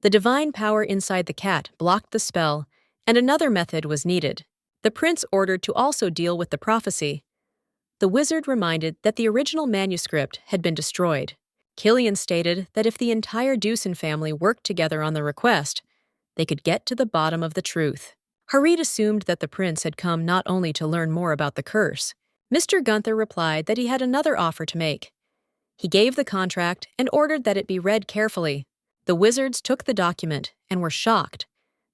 The divine power inside the cat blocked the spell, and another method was needed. The prince ordered to also deal with the prophecy. The wizard reminded that the original manuscript had been destroyed. Killian stated that if the entire Dewson family worked together on the request, they could get to the bottom of the truth. Harid assumed that the prince had come not only to learn more about the curse. Mr. Gunther replied that he had another offer to make. He gave the contract and ordered that it be read carefully. The wizards took the document and were shocked.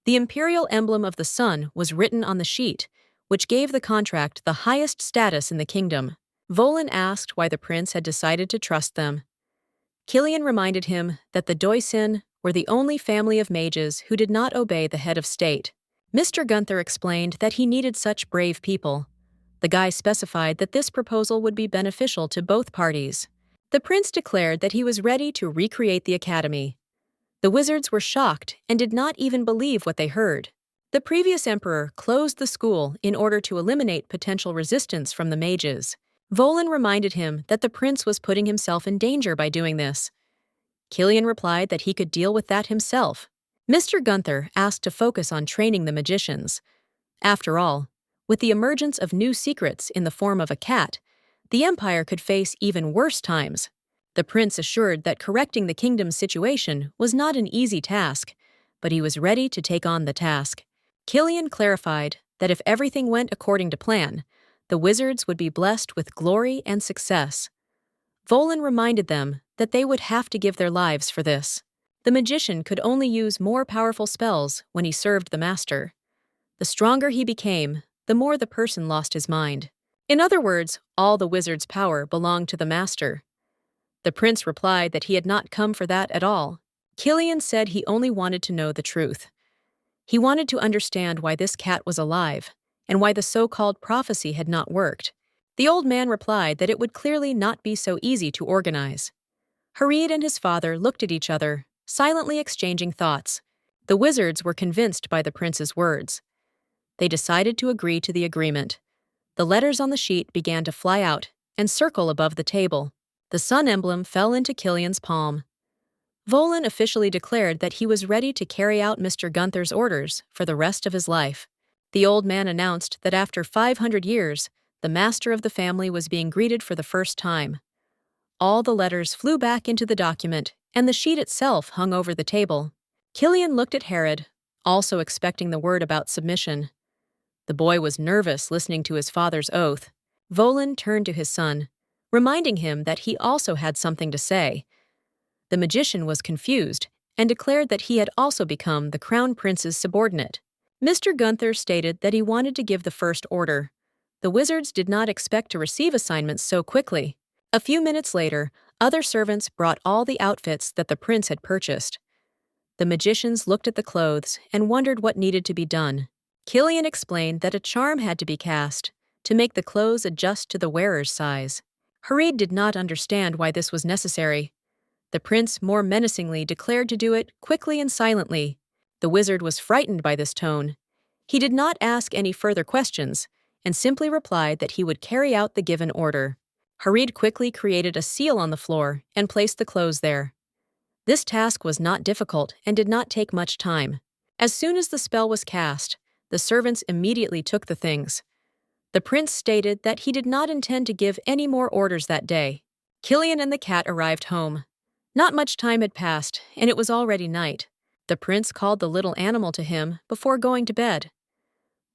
The imperial emblem of the sun was written on the sheet, which gave the contract the highest status in the kingdom. Volan asked why the prince had decided to trust them. Killian reminded him that the Deussen were the only family of mages who did not obey the head of state. Mr. Gunther explained that he needed such brave people. The guy specified that this proposal would be beneficial to both parties. The prince declared that he was ready to recreate the academy. The wizards were shocked and did not even believe what they heard. The previous emperor closed the school in order to eliminate potential resistance from the mages. Volan reminded him that the prince was putting himself in danger by doing this. Killian replied that he could deal with that himself. Mr. Gunther asked to focus on training the magicians. After all, with the emergence of new secrets in the form of a cat, the Empire could face even worse times. The prince assured that correcting the kingdom's situation was not an easy task, but he was ready to take on the task. Killian clarified that if everything went according to plan, the wizards would be blessed with glory and success. Volan reminded them that they would have to give their lives for this. The magician could only use more powerful spells when he served the master. The stronger he became, the more the person lost his mind. In other words, all the wizard's power belonged to the master. The prince replied that he had not come for that at all. Killian said he only wanted to know the truth. He wanted to understand why this cat was alive, and why the so-called prophecy had not worked. The old man replied that it would clearly not be so easy to organize. Harid and his father looked at each other, silently exchanging thoughts. The wizards were convinced by the prince's words. They decided to agree to the agreement. The letters on the sheet began to fly out and circle above the table. The sun emblem fell into Killian's palm. Volan officially declared that he was ready to carry out Mr. Gunther's orders for the rest of his life. The old man announced that after 500 years, the master of the family was being greeted for the first time. All the letters flew back into the document, and the sheet itself hung over the table. Killian looked at Harid, also expecting the word about submission. The boy was nervous listening to his father's oath. Volan turned to his son, reminding him that he also had something to say. The magician was confused and declared that he had also become the crown prince's subordinate. Mr. Gunther stated that he wanted to give the first order. The wizards did not expect to receive assignments so quickly. A few minutes later, other servants brought all the outfits that the prince had purchased. The magicians looked at the clothes and wondered what needed to be done. Killian explained that a charm had to be cast to make the clothes adjust to the wearer's size. Harid did not understand why this was necessary. The prince more menacingly declared to do it quickly and silently. The wizard was frightened by this tone. He did not ask any further questions and simply replied that he would carry out the given order. Harid quickly created a seal on the floor and placed the clothes there. This task was not difficult and did not take much time. As soon as the spell was cast, the servants immediately took the things. The prince stated that he did not intend to give any more orders that day. Killian and the cat arrived home. Not much time had passed, and it was already night. The prince called the little animal to him before going to bed.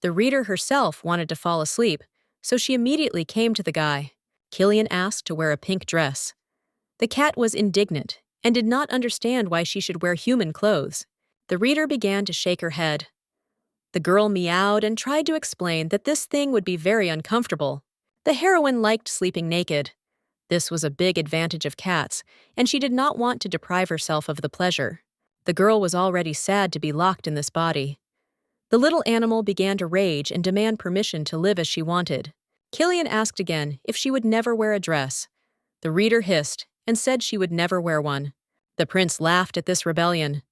The reader herself wanted to fall asleep, so she immediately came to the guy. Killian asked to wear a pink dress. The cat was indignant and did not understand why she should wear human clothes. The reader began to shake her head. The girl meowed and tried to explain that this thing would be very uncomfortable. The heroine liked sleeping naked. This was a big advantage of cats, and she did not want to deprive herself of the pleasure. The girl was already sad to be locked in this body. The little animal began to rage and demand permission to live as she wanted. Killian asked again if she would never wear a dress. The reader hissed and said she would never wear one. The prince laughed at this rebellion.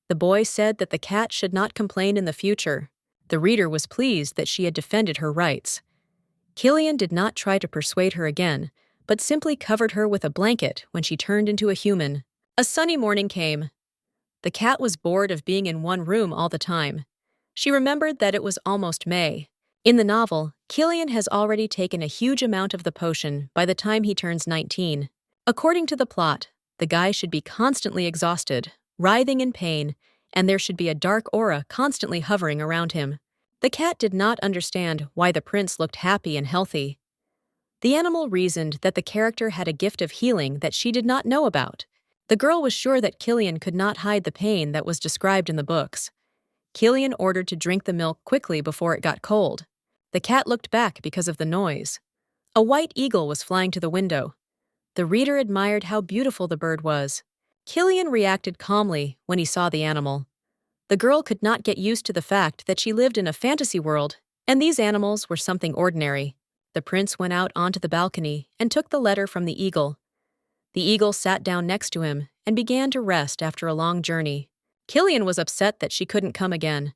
The boy said that the cat should not complain in the future. The reader was pleased that she had defended her rights. Killian did not try to persuade her again, but simply covered her with a blanket when she turned into a human. A sunny morning came. The cat was bored of being in one room all the time. She remembered that it was almost May. In the novel, Killian has already taken a huge amount of the potion by the time he turns 19. According to the plot, the guy should be constantly exhausted, writhing in pain, and there should be a dark aura constantly hovering around him. The cat did not understand why the prince looked happy and healthy. The animal reasoned that the character had a gift of healing that she did not know about. The girl was sure that Killian could not hide the pain that was described in the books. Killian ordered to drink the milk quickly before it got cold. The cat looked back because of the noise. A white eagle was flying to the window. The reader admired how beautiful the bird was. Killian reacted calmly when he saw the animal. The girl could not get used to the fact that she lived in a fantasy world, and these animals were something ordinary. The prince went out onto the balcony and took the letter from the eagle. The eagle sat down next to him and began to rest after a long journey. Killian was upset that she couldn't come again.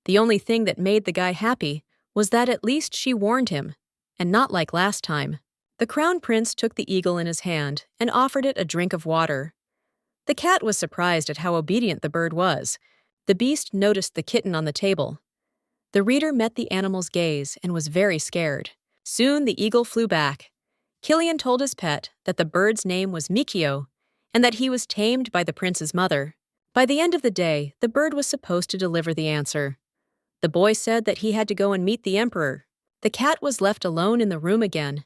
The only thing that made the guy happy was that at least she warned him, and not like last time. The crown prince took the eagle in his hand and offered it a drink of water. The cat was surprised at how obedient the bird was. The beast noticed the kitten on the table. The reader met the animal's gaze and was very scared. Soon the eagle flew back. Killian told his pet that the bird's name was Mikio and that he was tamed by the prince's mother. By the end of the day, the bird was supposed to deliver the answer. The boy said that he had to go and meet the emperor. The cat was left alone in the room again.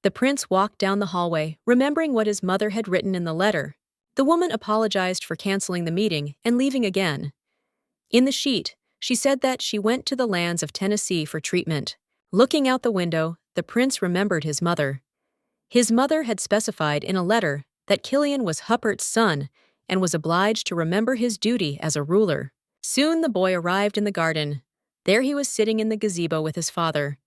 The prince walked down the hallway, remembering what his mother had written in the letter. The woman apologized for canceling the meeting and leaving again. In the sheet, she said that she went to the lands of Tennessee for treatment. Looking out the window, the prince remembered his mother. His mother had specified in a letter that Killian was Huppert's son and was obliged to remember his duty as a ruler. Soon the boy arrived in the garden. There he was sitting in the gazebo with his father.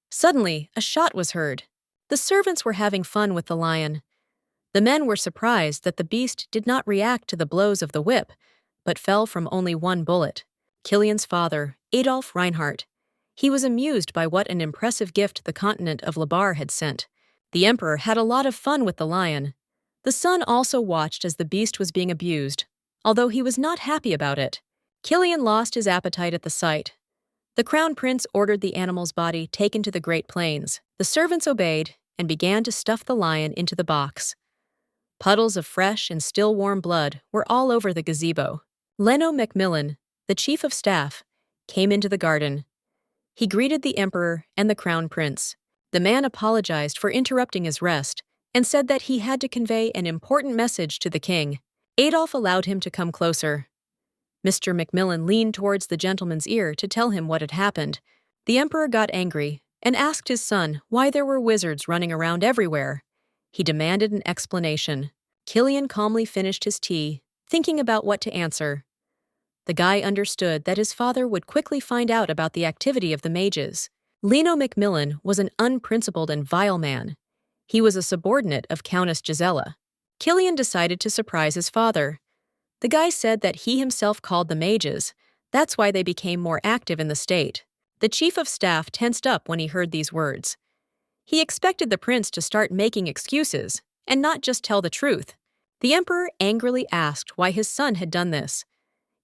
Suddenly, a shot was heard. The servants were having fun with the lion. The men were surprised that the beast did not react to the blows of the whip, but fell from only one bullet. Killian's father, Adolf Reinhardt. He was amused by what an impressive gift the continent of Labar had sent. The emperor had a lot of fun with the lion. The son also watched as the beast was being abused, although he was not happy about it. Killian lost his appetite at the sight. The crown prince ordered the animal's body taken to the Great Plains. The servants obeyed and began to stuff the lion into the box. Puddles of fresh and still warm blood were all over the gazebo. Leno Macmillan, the chief of staff, came into the garden. He greeted the emperor and the crown prince. The man apologized for interrupting his rest and said that he had to convey an important message to the king. Adolf allowed him to come closer. Mr. Macmillan leaned towards the gentleman's ear to tell him what had happened. The emperor got angry and asked his son why there were wizards running around everywhere. He demanded an explanation. Killian calmly finished his tea, thinking about what to answer. The guy understood that his father would quickly find out about the activity of the mages. Leno Macmillan was an unprincipled and vile man. He was a subordinate of Countess Gisela. Killian decided to surprise his father. The guy said that he himself called the mages. That's why they became more active in the state. The chief of staff tensed up when he heard these words. He expected the prince to start making excuses and not just tell the truth. The emperor angrily asked why his son had done this.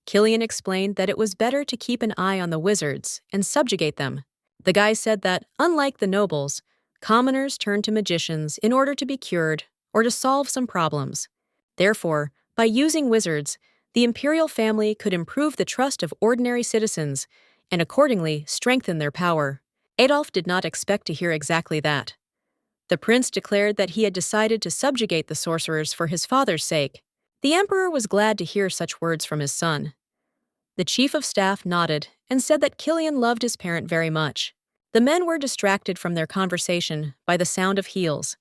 Killian explained that it was better to keep an eye on the wizards and subjugate them. The guy said that, unlike the nobles, commoners turned to magicians in order to be cured or to solve some problems. Therefore, by using wizards, the imperial family could improve the trust of ordinary citizens and accordingly strengthen their power. Adolf did not expect to hear exactly that. The prince declared that he had decided to subjugate the sorcerers for his father's sake. The emperor was glad to hear such words from his son. The chief of staff nodded and said that Killian loved his parent very much. The men were distracted from their conversation by the sound of heels.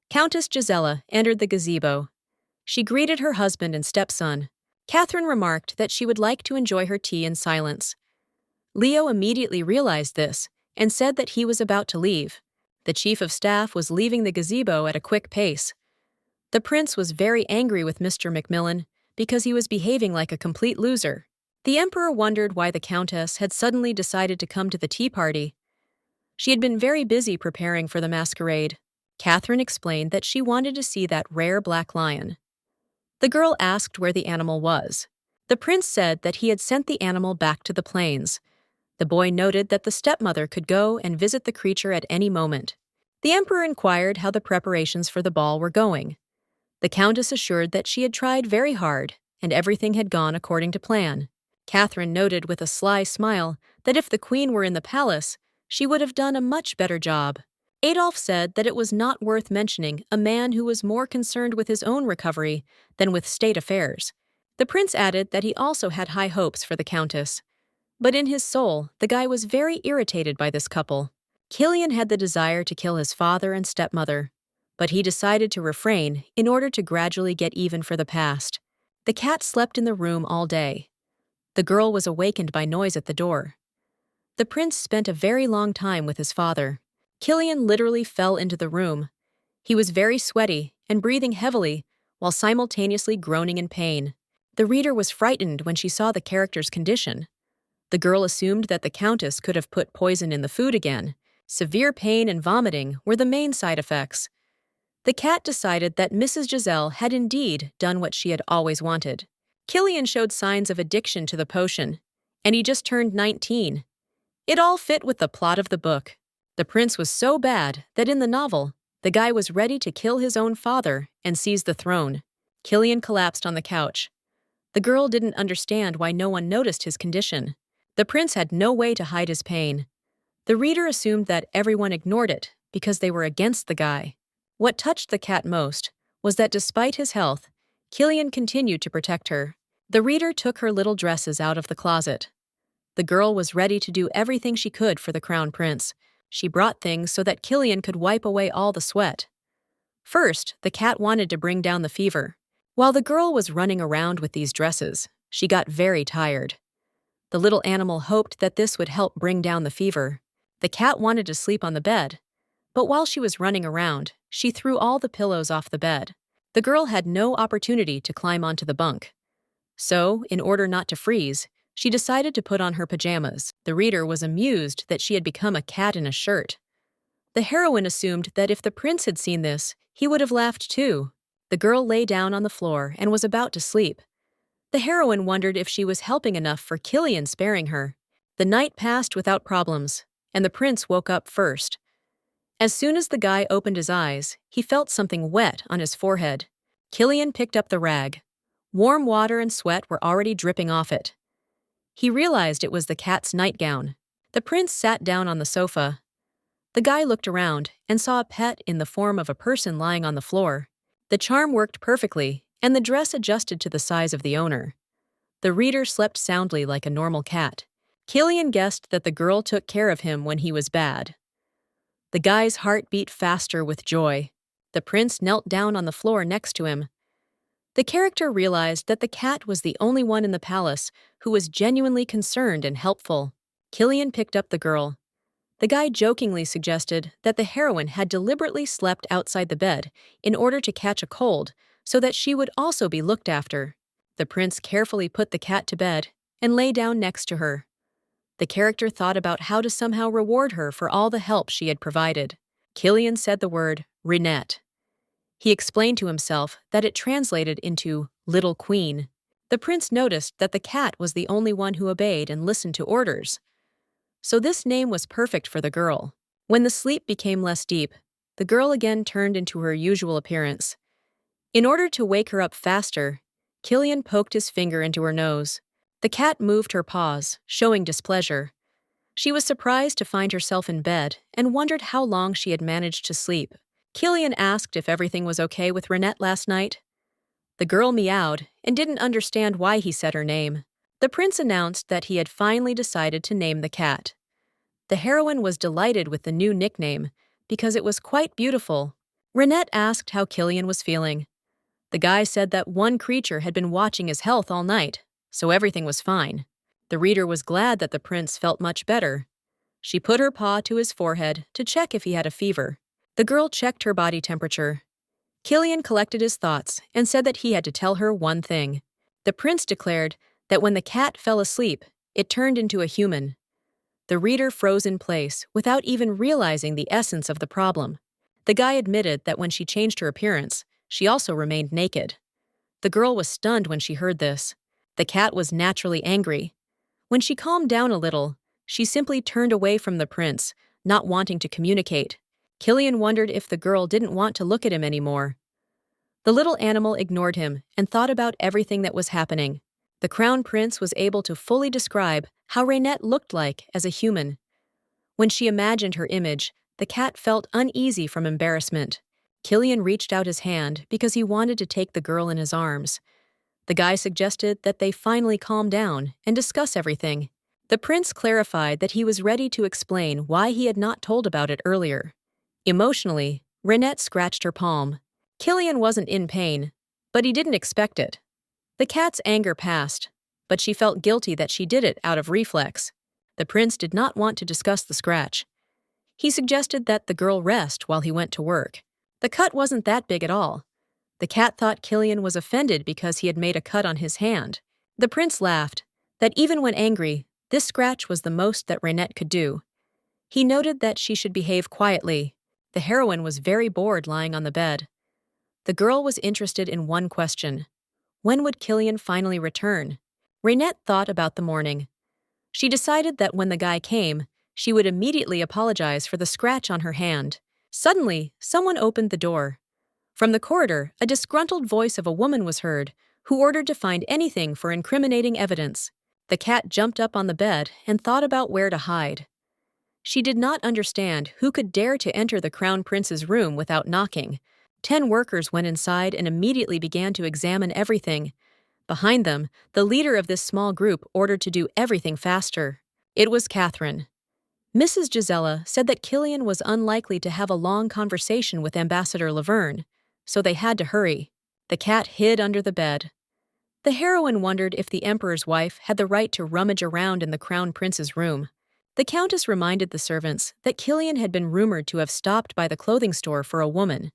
Countess Gisela entered the gazebo. She greeted her husband and stepson. Catherine remarked that she would like to enjoy her tea in silence. Leo immediately realized this and said that he was about to leave. The chief of staff was leaving the gazebo at a quick pace. The prince was very angry with Mr. Macmillan because he was behaving like a complete loser. The emperor wondered why the countess had suddenly decided to come to the tea party. She had been very busy preparing for the masquerade. Catherine explained that she wanted to see that rare black lion. The girl asked where the animal was. The prince said that he had sent the animal back to the plains. The boy noted that the stepmother could go and visit the creature at any moment. The emperor inquired how the preparations for the ball were going. The countess assured that she had tried very hard and everything had gone according to plan. Catherine noted with a sly smile that if the queen were in the palace, she would have done a much better job. Adolf said that it was not worth mentioning a man who was more concerned with his own recovery than with state affairs. The prince added that he also had high hopes for the countess. But in his soul, the guy was very irritated by this couple. Killian had the desire to kill his father and stepmother, but he decided to refrain in order to gradually get even for the past. The cat slept in the room all day. The girl was awakened by noise at the door. The prince spent a very long time with his father. Killian literally fell into the room. He was very sweaty and breathing heavily while simultaneously groaning in pain. The reader was frightened when she saw the character's condition. The girl assumed that the countess could have put poison in the food again. Severe pain and vomiting were the main side effects. The cat decided that Mrs. Giselle had indeed done what she had always wanted. Killian showed signs of addiction to the potion, and he just turned 19. It all fit with the plot of the book. The prince was so bad that in the novel, The guy was ready to kill his own father and seize the throne. Killian collapsed on the couch. The girl didn't understand why no one noticed his condition. The prince had no way to hide his pain. The reader assumed that everyone ignored it because they were against the guy. What touched the cat most was that despite his health, Killian continued to protect her. The reader took her little dresses out of the closet. The girl was ready to do everything she could for the crown prince. She brought things so that Killian could wipe away all the sweat. First, the cat wanted to bring down the fever. While the girl was running around with these dresses, she got very tired. The little animal hoped that this would help bring down the fever. The cat wanted to sleep on the bed, but while she was running around, she threw all the pillows off the bed. The girl had no opportunity to climb onto the bunk. So, in order not to freeze, she decided to put on her pajamas. The reader was amused that she had become a cat in a shirt. The heroine assumed that if the prince had seen this, he would have laughed too. The girl lay down on the floor and was about to sleep. The heroine wondered if she was helping enough for Killian sparing her. The night passed without problems, and the prince woke up first. As soon as the guy opened his eyes, he felt something wet on his forehead. Killian picked up the rag. Warm water and sweat were already dripping off it. He realized it was the cat's nightgown. The prince sat down on the sofa. The guy looked around and saw a pet in the form of a person lying on the floor. The charm worked perfectly, and the dress adjusted to the size of the owner. The reader slept soundly like a normal cat. Killian guessed that the girl took care of him when he was bad. The guy's heart beat faster with joy. The prince knelt down on the floor next to him. The character realized that the cat was the only one in the palace who was genuinely concerned and helpful. Killian picked up the girl. The guy jokingly suggested that the heroine had deliberately slept outside the bed in order to catch a cold so that she would also be looked after. The prince carefully put the cat to bed and lay down next to her. The character thought about how to somehow reward her for all the help she had provided. Killian said the word, Renette. He explained to himself that it translated into Little Queen. The prince noticed that the cat was the only one who obeyed and listened to orders. So this name was perfect for the girl. When the sleep became less deep, the girl again turned into her usual appearance. In order to wake her up faster, Killian poked his finger into her nose. The cat moved her paws, showing displeasure. She was surprised to find herself in bed and wondered how long she had managed to sleep. Killian asked if everything was okay with Renette last night. The girl meowed and didn't understand why he said her name. The prince announced that he had finally decided to name the cat. The heroine was delighted with the new nickname because it was quite beautiful. Renette asked how Killian was feeling. The guy said that one creature had been watching his health all night, so everything was fine. The reader was glad that the prince felt much better. She put her paw to his forehead to check if he had a fever. The girl checked her body temperature. Killian collected his thoughts and said that he had to tell her one thing. The prince declared that when the cat fell asleep, it turned into a human. The reader froze in place without even realizing the essence of the problem. The guy admitted that when she changed her appearance, she also remained naked. The girl was stunned when she heard this. The cat was naturally angry. When she calmed down a little, she simply turned away from the prince, not wanting to communicate. Killian wondered if the girl didn't want to look at him anymore. The little animal ignored him and thought about everything that was happening. The crown prince was able to fully describe how Renette looked like as a human. When she imagined her image, the cat felt uneasy from embarrassment. Killian reached out his hand because he wanted to take the girl in his arms. The guy suggested that they finally calm down and discuss everything. The prince clarified that he was ready to explain why he had not told about it earlier. Emotionally, Renette scratched her palm. Killian wasn't in pain, but he didn't expect it. The cat's anger passed, but she felt guilty that she did it out of reflex. The prince did not want to discuss the scratch. He suggested that the girl rest while he went to work. The cut wasn't that big at all. The cat thought Killian was offended because he had made a cut on his hand. The prince laughed that even when angry, this scratch was the most that Renette could do. He noted that she should behave quietly. The heroine was very bored lying on the bed. The girl was interested in one question. When would Killian finally return? Renette thought about the morning. She decided that when the guy came, she would immediately apologize for the scratch on her hand. Suddenly, someone opened the door. From the corridor, a disgruntled voice of a woman was heard, who ordered to find anything for incriminating evidence. The cat jumped up on the bed and thought about where to hide. She did not understand who could dare to enter the crown prince's room without knocking. 10 workers went inside and immediately began to examine everything. Behind them, the leader of this small group ordered to do everything faster. It was Catherine. Mrs. Gisela said that Killian was unlikely to have a long conversation with Ambassador Laverne, so they had to hurry. The cat hid under the bed. The heroine wondered if the emperor's wife had the right to rummage around in the crown prince's room. The countess reminded the servants that Killian had been rumored to have stopped by the clothing store for a woman.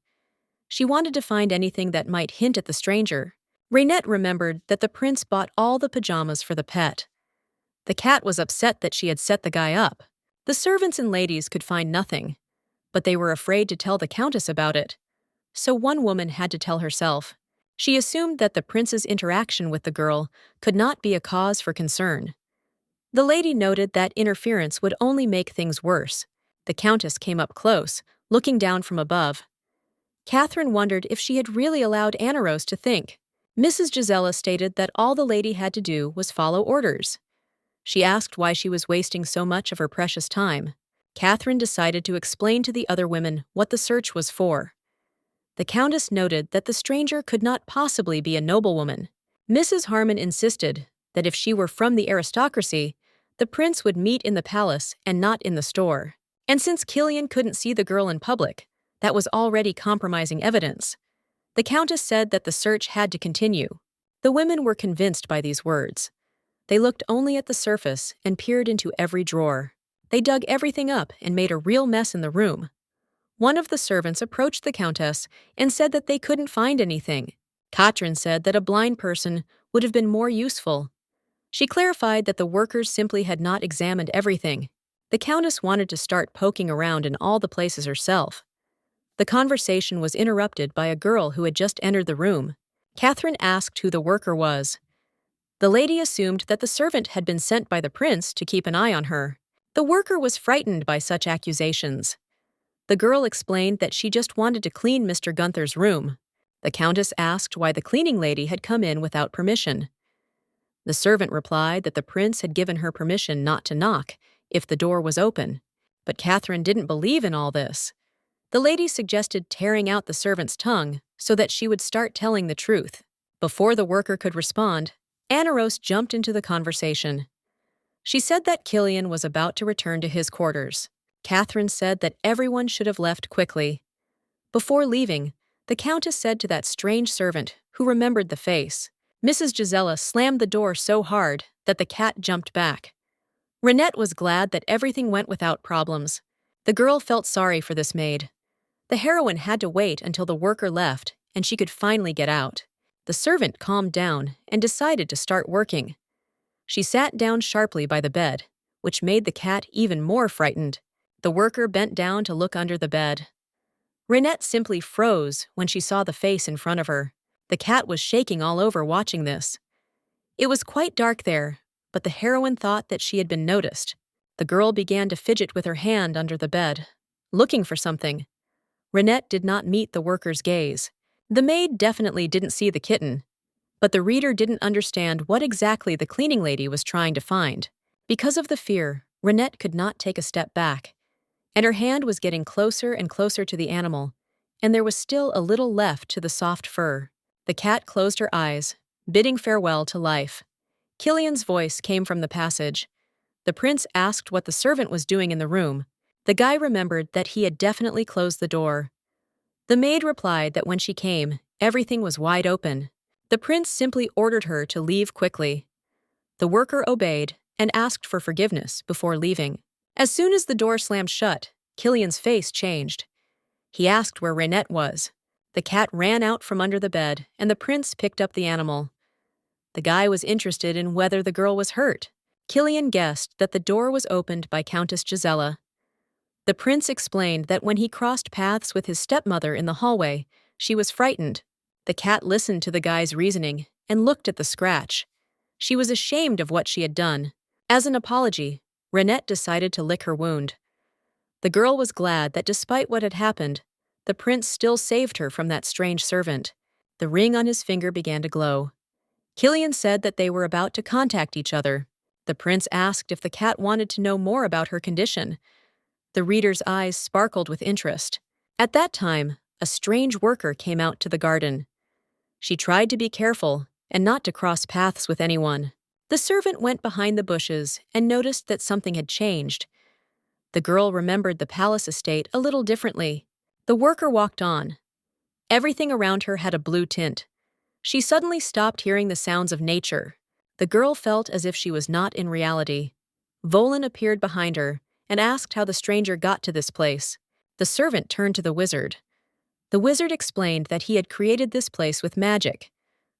She wanted to find anything that might hint at the stranger. Raynette remembered that the prince bought all the pajamas for the pet. The cat was upset that she had set the guy up. The servants and ladies could find nothing, but they were afraid to tell the countess about it. So one woman had to tell herself. She assumed that the prince's interaction with the girl could not be a cause for concern. The lady noted that interference would only make things worse. The countess came up close, looking down from above. Catherine wondered if she had really allowed Anarose to think. Mrs. Gisela stated that all the lady had to do was follow orders. She asked why she was wasting so much of her precious time. Catherine decided to explain to the other women what the search was for. The countess noted that the stranger could not possibly be a noblewoman. Mrs. Harmon insisted that if she were from the aristocracy, the prince would meet in the palace and not in the store. And since Killian couldn't see the girl in public, that was already compromising evidence. The countess said that the search had to continue. The women were convinced by these words. They looked only at the surface and peered into every drawer. They dug everything up and made a real mess in the room. One of the servants approached the countess and said that they couldn't find anything. Katrin said that a blind person would have been more useful. She clarified that the workers simply had not examined everything. The countess wanted to start poking around in all the places herself. The conversation was interrupted by a girl who had just entered the room. Catherine asked who the worker was. The lady assumed that the servant had been sent by the prince to keep an eye on her. The worker was frightened by such accusations. The girl explained that she just wanted to clean Mr. Gunther's room. The countess asked why the cleaning lady had come in without permission. The servant replied that the prince had given her permission not to knock if the door was open. But Catherine didn't believe in all this. The lady suggested tearing out the servant's tongue so that she would start telling the truth. Before the worker could respond, Anarose jumped into the conversation. She said that Killian was about to return to his quarters. Catherine said that everyone should have left quickly. Before leaving, the countess said to that strange servant, who remembered the face. Mrs. Gisela slammed the door so hard that the cat jumped back. Raynette was glad that everything went without problems. The girl felt sorry for this maid. The heroine had to wait until the worker left and she could finally get out. The servant calmed down and decided to start working. She sat down sharply by the bed, which made the cat even more frightened. The worker bent down to look under the bed. Raynette simply froze when she saw the face in front of her. The cat was shaking all over watching this. It was quite dark there, but the heroine thought that she had been noticed. The girl began to fidget with her hand under the bed, looking for something. Raynette did not meet the worker's gaze. The maid definitely didn't see the kitten, but the reader didn't understand what exactly the cleaning lady was trying to find. Because of the fear, Raynette could not take a step back, and her hand was getting closer and closer to the animal, and there was still a little left to the soft fur. The cat closed her eyes, bidding farewell to life. Killian's voice came from the passage. The prince asked what the servant was doing in the room. The guy remembered that he had definitely closed the door. The maid replied that when she came, everything was wide open. The prince simply ordered her to leave quickly. The worker obeyed and asked for forgiveness before leaving. As soon as the door slammed shut, Killian's face changed. He asked where Raynette was. The cat ran out from under the bed, and the prince picked up the animal. The guy was interested in whether the girl was hurt. Killian guessed that the door was opened by Countess Gisela. The prince explained that when he crossed paths with his stepmother in the hallway, she was frightened. The cat listened to the guy's reasoning and looked at the scratch. She was ashamed of what she had done. As an apology, Raynette decided to lick her wound. The girl was glad that despite what had happened, the prince still saved her from that strange servant. The ring on his finger began to glow. Killian said that they were about to contact each other. The prince asked if the cat wanted to know more about her condition. The reader's eyes sparkled with interest. At that time, a strange worker came out to the garden. She tried to be careful and not to cross paths with anyone. The servant went behind the bushes and noticed that something had changed. The girl remembered the palace estate a little differently. The worker walked on. Everything around her had a blue tint. She suddenly stopped hearing the sounds of nature. The girl felt as if she was not in reality. Volin appeared behind her and asked how the stranger got to this place. The servant turned to the wizard. The wizard explained that he had created this place with magic,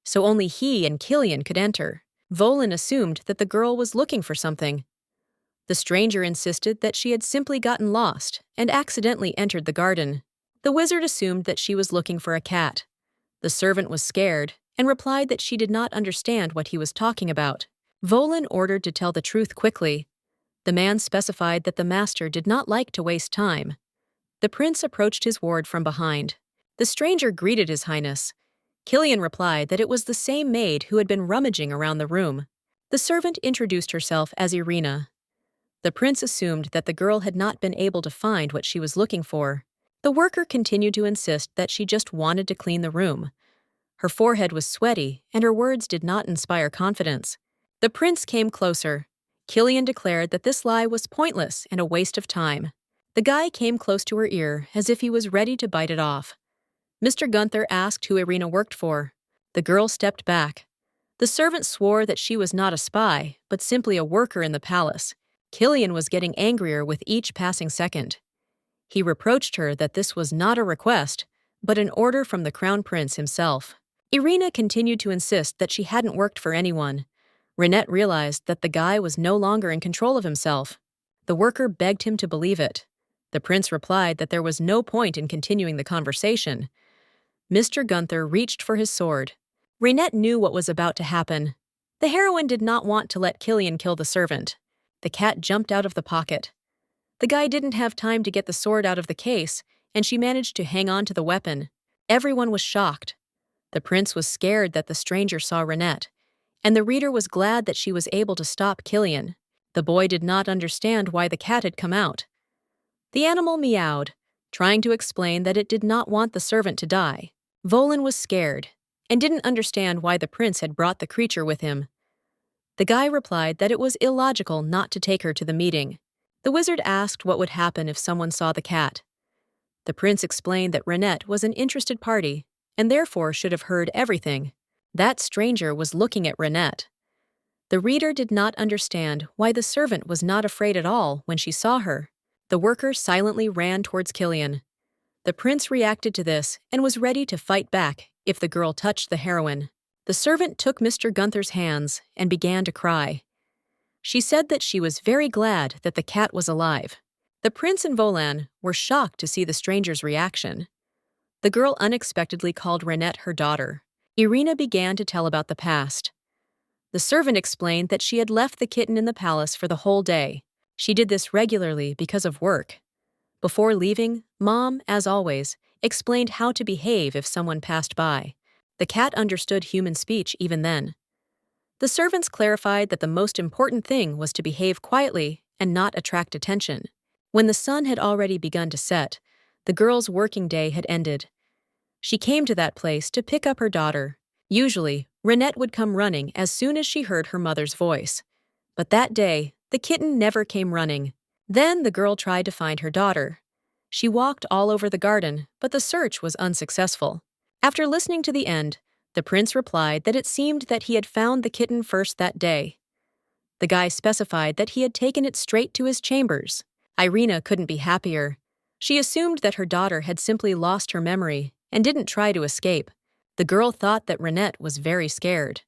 so only he and Killian could enter. Volin assumed that the girl was looking for something. The stranger insisted that she had simply gotten lost and accidentally entered the garden. The wizard assumed that she was looking for a cat. The servant was scared and replied that she did not understand what he was talking about. Volin ordered to tell the truth quickly. The man specified that the master did not like to waste time. The prince approached his ward from behind. The stranger greeted His Highness. Killian replied that it was the same maid who had been rummaging around the room. The servant introduced herself as Irina. The prince assumed that the girl had not been able to find what she was looking for. The worker continued to insist that she just wanted to clean the room. Her forehead was sweaty, and her words did not inspire confidence. The prince came closer. Killian declared that this lie was pointless and a waste of time. The guy came close to her ear as if he was ready to bite it off. Mr. Gunther asked who Irina worked for. The girl stepped back. The servant swore that she was not a spy, but simply a worker in the palace. Killian was getting angrier with each passing second. He reproached her that this was not a request, but an order from the crown prince himself. Irina continued to insist that she hadn't worked for anyone. Renette realized that the guy was no longer in control of himself. The worker begged him to believe it. The prince replied that there was no point in continuing the conversation. Mr. Gunther reached for his sword. Renette knew what was about to happen. The heroine did not want to let Killian kill the servant. The cat jumped out of the pocket. The guy didn't have time to get the sword out of the case, and she managed to hang on to the weapon. Everyone was shocked. The prince was scared that the stranger saw Renette, and the reader was glad that she was able to stop Killian. The boy did not understand why the cat had come out. The animal meowed, trying to explain that it did not want the servant to die. Volin was scared and didn't understand why the prince had brought the creature with him. The guy replied that it was illogical not to take her to the meeting. The wizard asked what would happen if someone saw the cat. The prince explained that Renette was an interested party and therefore should have heard everything. That stranger was looking at Renette. The reader did not understand why the servant was not afraid at all when she saw her. The worker silently ran towards Killian. The prince reacted to this and was ready to fight back if the girl touched the heroine. The servant took Mr. Gunther's hands and began to cry. She said that she was very glad that the cat was alive. The prince and Volin were shocked to see the stranger's reaction. The girl unexpectedly called Renette her daughter. Irina began to tell about the past. The servant explained that she had left the kitten in the palace for the whole day. She did this regularly because of work. Before leaving, Mom, as always, explained how to behave if someone passed by. The cat understood human speech even then. The servants clarified that the most important thing was to behave quietly and not attract attention. When the sun had already begun to set, the girl's working day had ended. She came to that place to pick up her daughter. Usually, Renette would come running as soon as she heard her mother's voice. But that day, the kitten never came running. Then the girl tried to find her daughter. She walked all over the garden, but the search was unsuccessful. After listening to the end, the prince replied that it seemed that he had found the kitten first that day. The guy specified that he had taken it straight to his chambers. Irina couldn't be happier. She assumed that her daughter had simply lost her memory and didn't try to escape. The girl thought that Renette was very scared.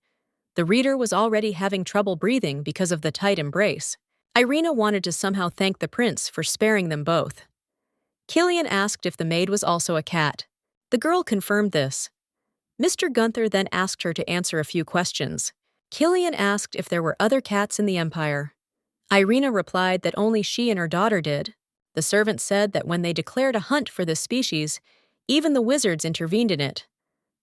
The reader was already having trouble breathing because of the tight embrace. Irina wanted to somehow thank the prince for sparing them both. Killian asked if the maid was also a cat. The girl confirmed this. Mr. Gunther then asked her to answer a few questions. Killian asked if there were other cats in the empire. Irina replied that only she and her daughter did. The servant said that when they declared a hunt for this species, even the wizards intervened in it,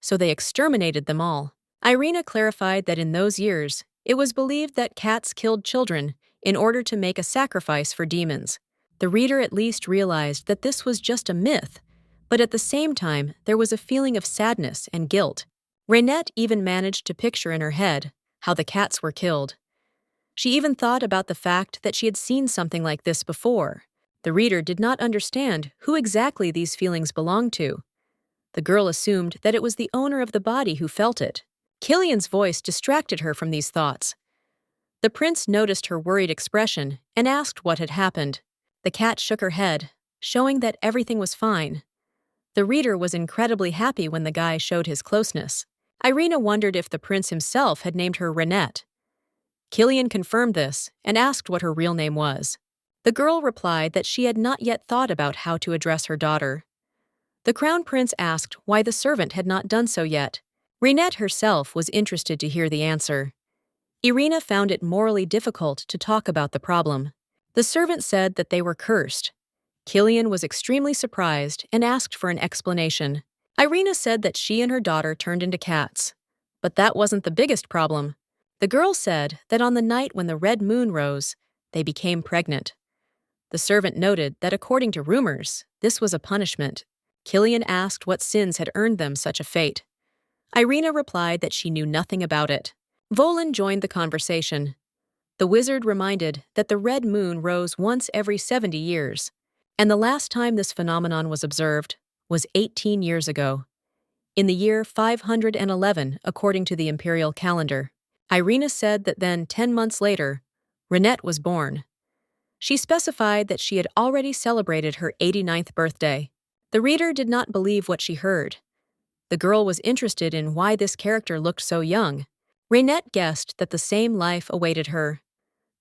so they exterminated them all. Irina clarified that in those years, it was believed that cats killed children in order to make a sacrifice for demons. The reader at least realized that this was just a myth, but at the same time, there was a feeling of sadness and guilt. Raynette even managed to picture in her head how the cats were killed. She even thought about the fact that she had seen something like this before. The reader did not understand who exactly these feelings belonged to. The girl assumed that it was the owner of the body who felt it. Killian's voice distracted her from these thoughts. The prince noticed her worried expression and asked what had happened. The cat shook her head, showing that everything was fine. The reader was incredibly happy when the guy showed his closeness. Irina wondered if the prince himself had named her Raynette. Killian confirmed this and asked what her real name was. The girl replied that she had not yet thought about how to address her daughter. The crown prince asked why the servant had not done so yet. Raynette herself was interested to hear the answer. Irina found it morally difficult to talk about the problem. The servant said that they were cursed. Killian was extremely surprised and asked for an explanation. Irina said that she and her daughter turned into cats. But that wasn't the biggest problem. The girl said that on the night when the red moon rose, they became pregnant. The servant noted that according to rumors, this was a punishment. Killian asked what sins had earned them such a fate. Irina replied that she knew nothing about it. Volin joined the conversation. The wizard reminded that the red moon rose once every 70 years, and the last time this phenomenon was observed was 18 years ago, in the year 511 according to the imperial calendar. Irina said that then 10 months later, Raynette was born. She specified that she had already celebrated her 89th birthday. The reader did not believe what she heard. The girl was interested in why this character looked so young. Raynette guessed that the same life awaited her.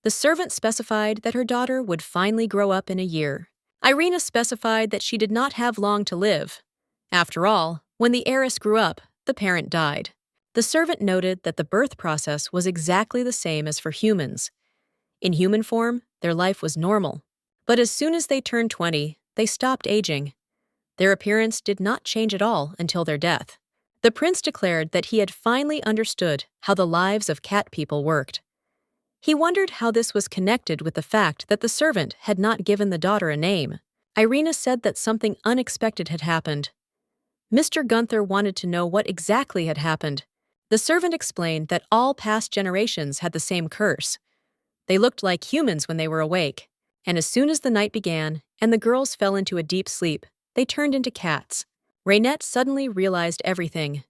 The servant specified that her daughter would finally grow up in a year. Irina specified that she did not have long to live. After all, when the heiress grew up, the parent died. The servant noted that the birth process was exactly the same as for humans. In human form, their life was normal. But as soon as they turned 20, they stopped aging. Their appearance did not change at all until their death. The prince declared that he had finally understood how the lives of cat people worked. He wondered how this was connected with the fact that the servant had not given the daughter a name. Irina said that something unexpected had happened. Mr. Gunther wanted to know what exactly had happened. The servant explained that all past generations had the same curse. They looked like humans when they were awake, and as soon as the night began and the girls fell into a deep sleep, they turned into cats. Raynette suddenly realized everything.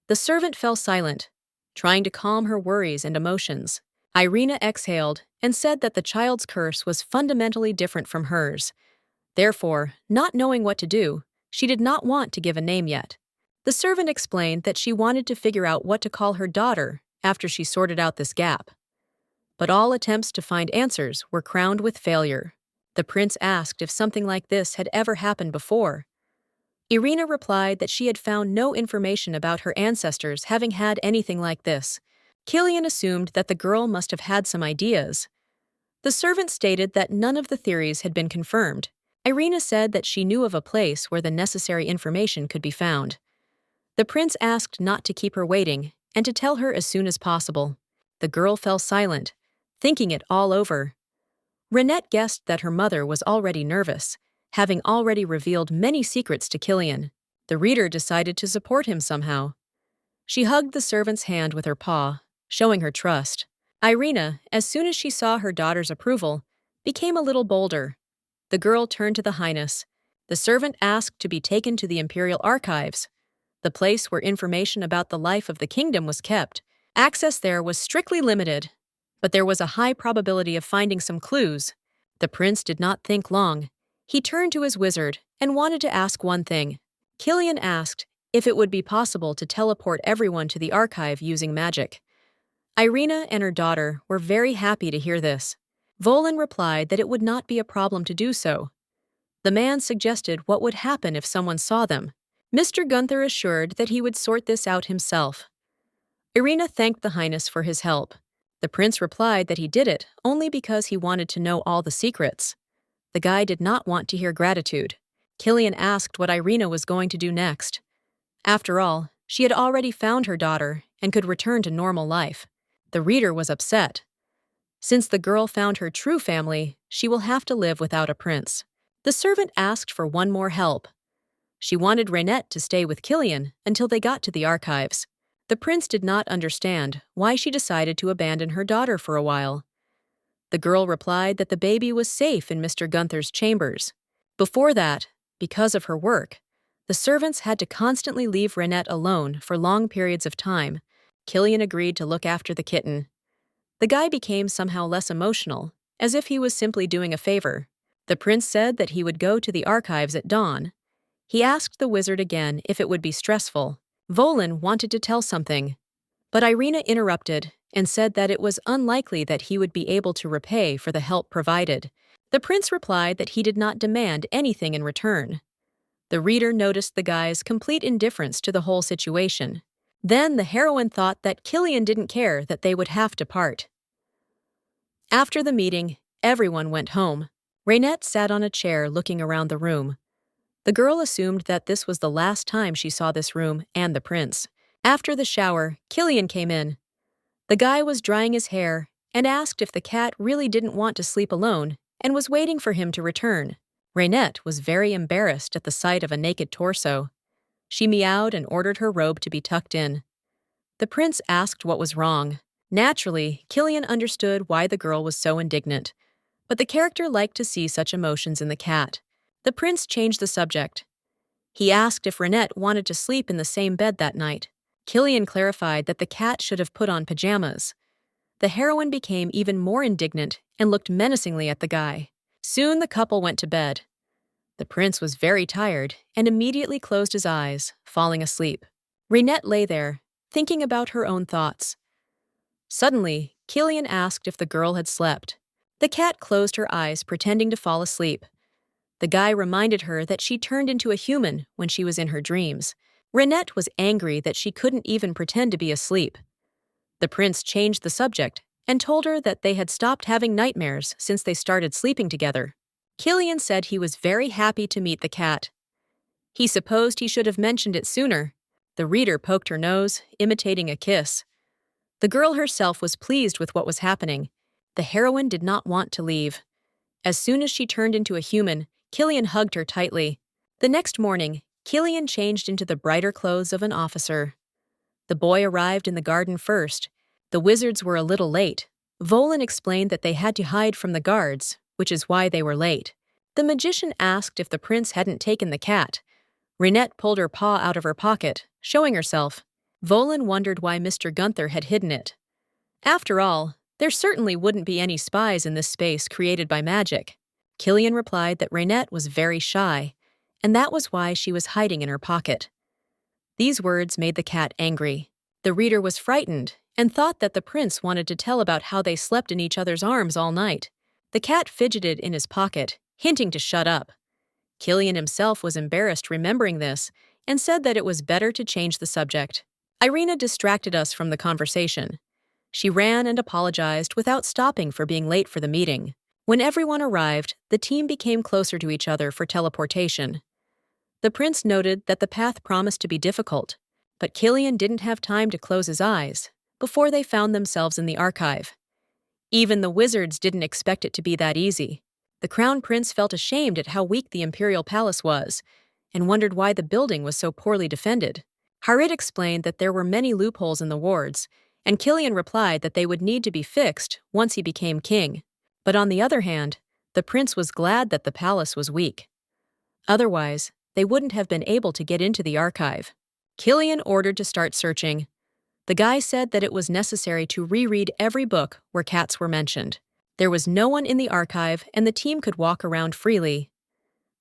The servant fell silent, trying to calm her worries and emotions. Irina exhaled and said that the child's curse was fundamentally different from hers. Therefore, not knowing what to do, she did not want to give a name yet. The servant explained that she wanted to figure out what to call her daughter after she sorted out this gap. But all attempts to find answers were crowned with failure. The prince asked if something like this had ever happened before. Irina replied that she had found no information about her ancestors having had anything like this. Killian assumed that the girl must have had some ideas. The servant stated that none of the theories had been confirmed. Irina said that she knew of a place where the necessary information could be found. The prince asked not to keep her waiting and to tell her as soon as possible. The girl fell silent, thinking it all over. Raynette guessed that her mother was already nervous, having already revealed many secrets to Killian. The reader decided to support him somehow. She hugged the servant's hand with her paw, showing her trust. Irina, as soon as she saw her daughter's approval, became a little bolder. The girl turned to the Highness. The servant asked to be taken to the Imperial Archives, the place where information about the life of the kingdom was kept. Access there was strictly limited, but there was a high probability of finding some clues. The prince did not think long. He turned to his wizard and wanted to ask one thing. Killian asked if it would be possible to teleport everyone to the archive using magic. Irina and her daughter were very happy to hear this. Volin replied that it would not be a problem to do so. The man suggested what would happen if someone saw them. Mr. Gunther assured that he would sort this out himself. Irina thanked the Highness for his help. The prince replied that he did it only because he wanted to know all the secrets. The guy did not want to hear gratitude. Killian asked what Irina was going to do next. After all, she had already found her daughter and could return to normal life. The reader was upset. Since the girl found her true family, she will have to live without a prince. The servant asked for one more help. She wanted Reinette to stay with Killian until they got to the archives. The prince did not understand why she decided to abandon her daughter for a while. The girl replied that the baby was safe in Mr. Gunther's chambers. Before that, because of her work, the servants had to constantly leave Reinette alone for long periods of time. Killian agreed to look after the kitten. The guy became somehow less emotional, as if he was simply doing a favor. The prince said that he would go to the archives at dawn. He asked the wizard again if it would be stressful. Volin wanted to tell something, but Irina interrupted and said that it was unlikely that he would be able to repay for the help provided. The prince replied that he did not demand anything in return. The reader noticed the guy's complete indifference to the whole situation. Then the heroine thought that Killian didn't care that they would have to part. After the meeting, everyone went home. Reinette sat on a chair looking around the room. The girl assumed that this was the last time she saw this room and the prince. After the shower, Killian came in. The guy was drying his hair and asked if the cat really didn't want to sleep alone and was waiting for him to return. Reinette was very embarrassed at the sight of a naked torso. She meowed and ordered her robe to be tucked in. The prince asked what was wrong. Naturally, Killian understood why the girl was so indignant, but the character liked to see such emotions in the cat. The prince changed the subject. He asked if Reinette wanted to sleep in the same bed that night. Killian clarified that the cat should have put on pajamas. The heroine became even more indignant and looked menacingly at the guy. Soon the couple went to bed. The prince was very tired and immediately closed his eyes, falling asleep. Reinette lay there, thinking about her own thoughts. Suddenly, Killian asked if the girl had slept. The cat closed her eyes, pretending to fall asleep. The guy reminded her that she turned into a human when she was in her dreams. Reinette was angry that she couldn't even pretend to be asleep. The prince changed the subject and told her that they had stopped having nightmares since they started sleeping together. Killian said he was very happy to meet the cat. He supposed he should have mentioned it sooner. The reader poked her nose, imitating a kiss. The girl herself was pleased with what was happening. The heroine did not want to leave. As soon as she turned into a human, Killian hugged her tightly. The next morning, Killian changed into the brighter clothes of an officer. The boy arrived in the garden first. The wizards were a little late. Volin explained that they had to hide from the guards, which is why they were late. The magician asked if the prince hadn't taken the cat. Reinette pulled her paw out of her pocket, showing herself. Volin wondered why Mr. Gunther had hidden it. After all, there certainly wouldn't be any spies in this space created by magic. Killian replied that Reinette was very shy, and that was why she was hiding in her pocket. These words made the cat angry. The reader was frightened and thought that the prince wanted to tell about how they slept in each other's arms all night. The cat fidgeted in his pocket, hinting to shut up. Killian himself was embarrassed remembering this and said that it was better to change the subject. Irina distracted us from the conversation. She ran and apologized without stopping for being late for the meeting. When everyone arrived, the team became closer to each other for teleportation. The prince noted that the path promised to be difficult, but Killian didn't have time to close his eyes before they found themselves in the archive. Even the wizards didn't expect it to be that easy. The crown prince felt ashamed at how weak the imperial palace was and wondered why the building was so poorly defended. Harit explained that there were many loopholes in the wards, and Killian replied that they would need to be fixed once he became king. But on the other hand, the prince was glad that the palace was weak. Otherwise, they wouldn't have been able to get into the archive. Killian ordered to start searching. The guy said that it was necessary to reread every book where cats were mentioned. There was no one in the archive, and the team could walk around freely.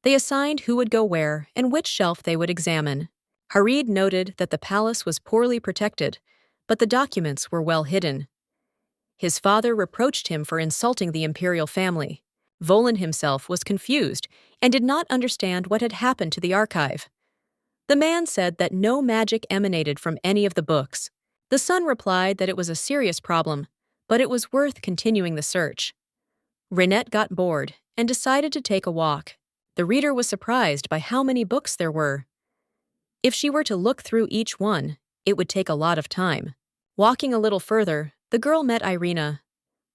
They assigned who would go where and which shelf they would examine. Harid noted that the palace was poorly protected, but the documents were well hidden. His father reproached him for insulting the imperial family. Volin himself was confused and did not understand what had happened to the archive. The man said that no magic emanated from any of the books. The son replied that it was a serious problem, but it was worth continuing the search. Reinette got bored and decided to take a walk. The reader was surprised by how many books there were. If she were to look through each one, it would take a lot of time. Walking a little further, the girl met Irina.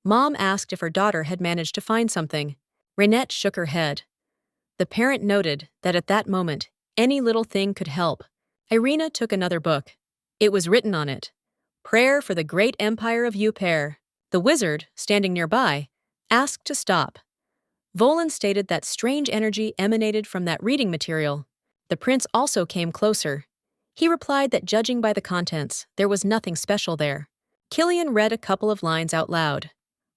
Mom asked if her daughter had managed to find something. Renette shook her head. The parent noted that at that moment, any little thing could help. Irina took another book. It was written on it, "Prayer for the Great Empire of Upare." The wizard, standing nearby, asked to stop. Volan stated that strange energy emanated from that reading material. The prince also came closer. He replied that judging by the contents, there was nothing special there. Killian read a couple of lines out loud.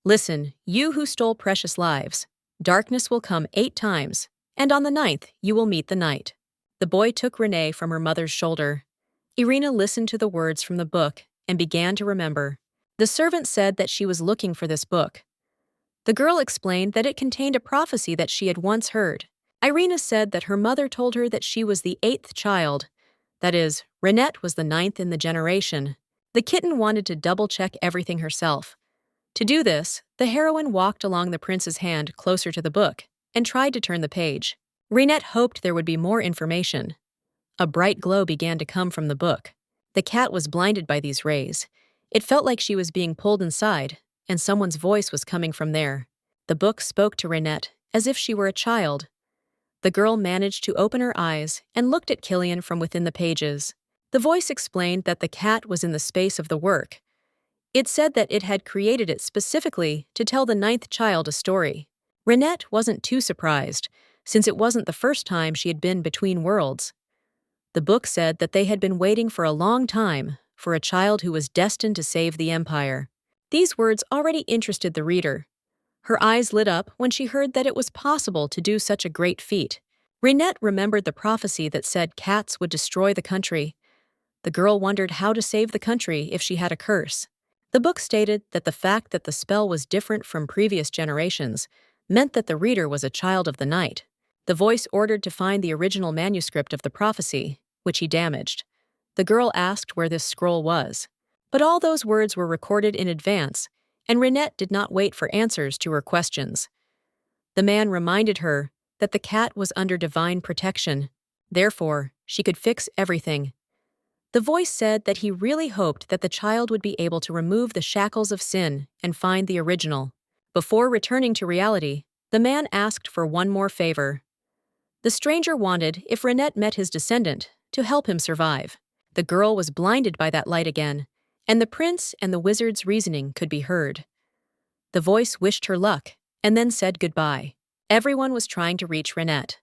"Listen, you who stole precious lives. Darkness will come 8 times, and on the 9th you will meet the night." The boy took Renee from her mother's shoulder. Irina listened to the words from the book and began to remember. The servant said that she was looking for this book. The girl explained that it contained a prophecy that she had once heard. Irina said that her mother told her that she was the 8th child. That is, Renette was the 9th in the generation. The kitten wanted to double-check everything herself. To do this, the heroine walked along the prince's hand closer to the book and tried to turn the page. Renette hoped there would be more information. A bright glow began to come from the book. The cat was blinded by these rays. It felt like she was being pulled inside, and someone's voice was coming from there. The book spoke to Renette as if she were a child. The girl managed to open her eyes and looked at Killian from within the pages. The voice explained that the cat was in the space of the work. It said that it had created it specifically to tell the 9th child a story. Renette wasn't too surprised, since it wasn't the first time she had been between worlds. The book said that they had been waiting for a long time for a child who was destined to save the empire. These words already interested the reader. Her eyes lit up when she heard that it was possible to do such a great feat. Renette remembered the prophecy that said cats would destroy the country. The girl wondered how to save the country if she had a curse. The book stated that the fact that the spell was different from previous generations meant that the reader was a child of the night. The voice ordered to find the original manuscript of the prophecy, which he damaged. The girl asked where this scroll was. But all those words were recorded in advance, and Renette did not wait for answers to her questions. The man reminded her that the cat was under divine protection. Therefore, she could fix everything. The voice said that he really hoped that the child would be able to remove the shackles of sin and find the original. Before returning to reality, the man asked for one more favor. The stranger wanted, if Renette met his descendant, to help him survive. The girl was blinded by that light again, and the prince and the wizard's reasoning could be heard. The voice wished her luck, and then said goodbye. Everyone was trying to reach Renette.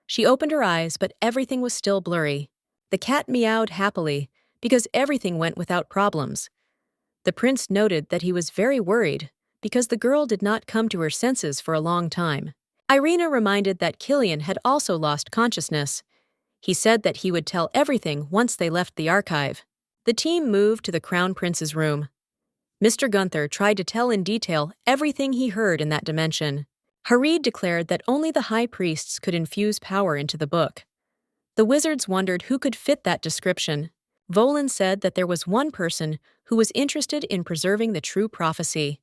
She opened her eyes, but everything was still blurry. The cat meowed happily, because everything went without problems. The prince noted that he was very worried, because the girl did not come to her senses for a long time. Irina reminded that Killian had also lost consciousness. He said that he would tell everything once they left the archive. The team moved to the Crown Prince's room. Mr. Gunther tried to tell in detail everything he heard in that dimension. Harid declared that only the high priests could infuse power into the book. The wizards wondered who could fit that description. Volan said that there was one person who was interested in preserving the true prophecy.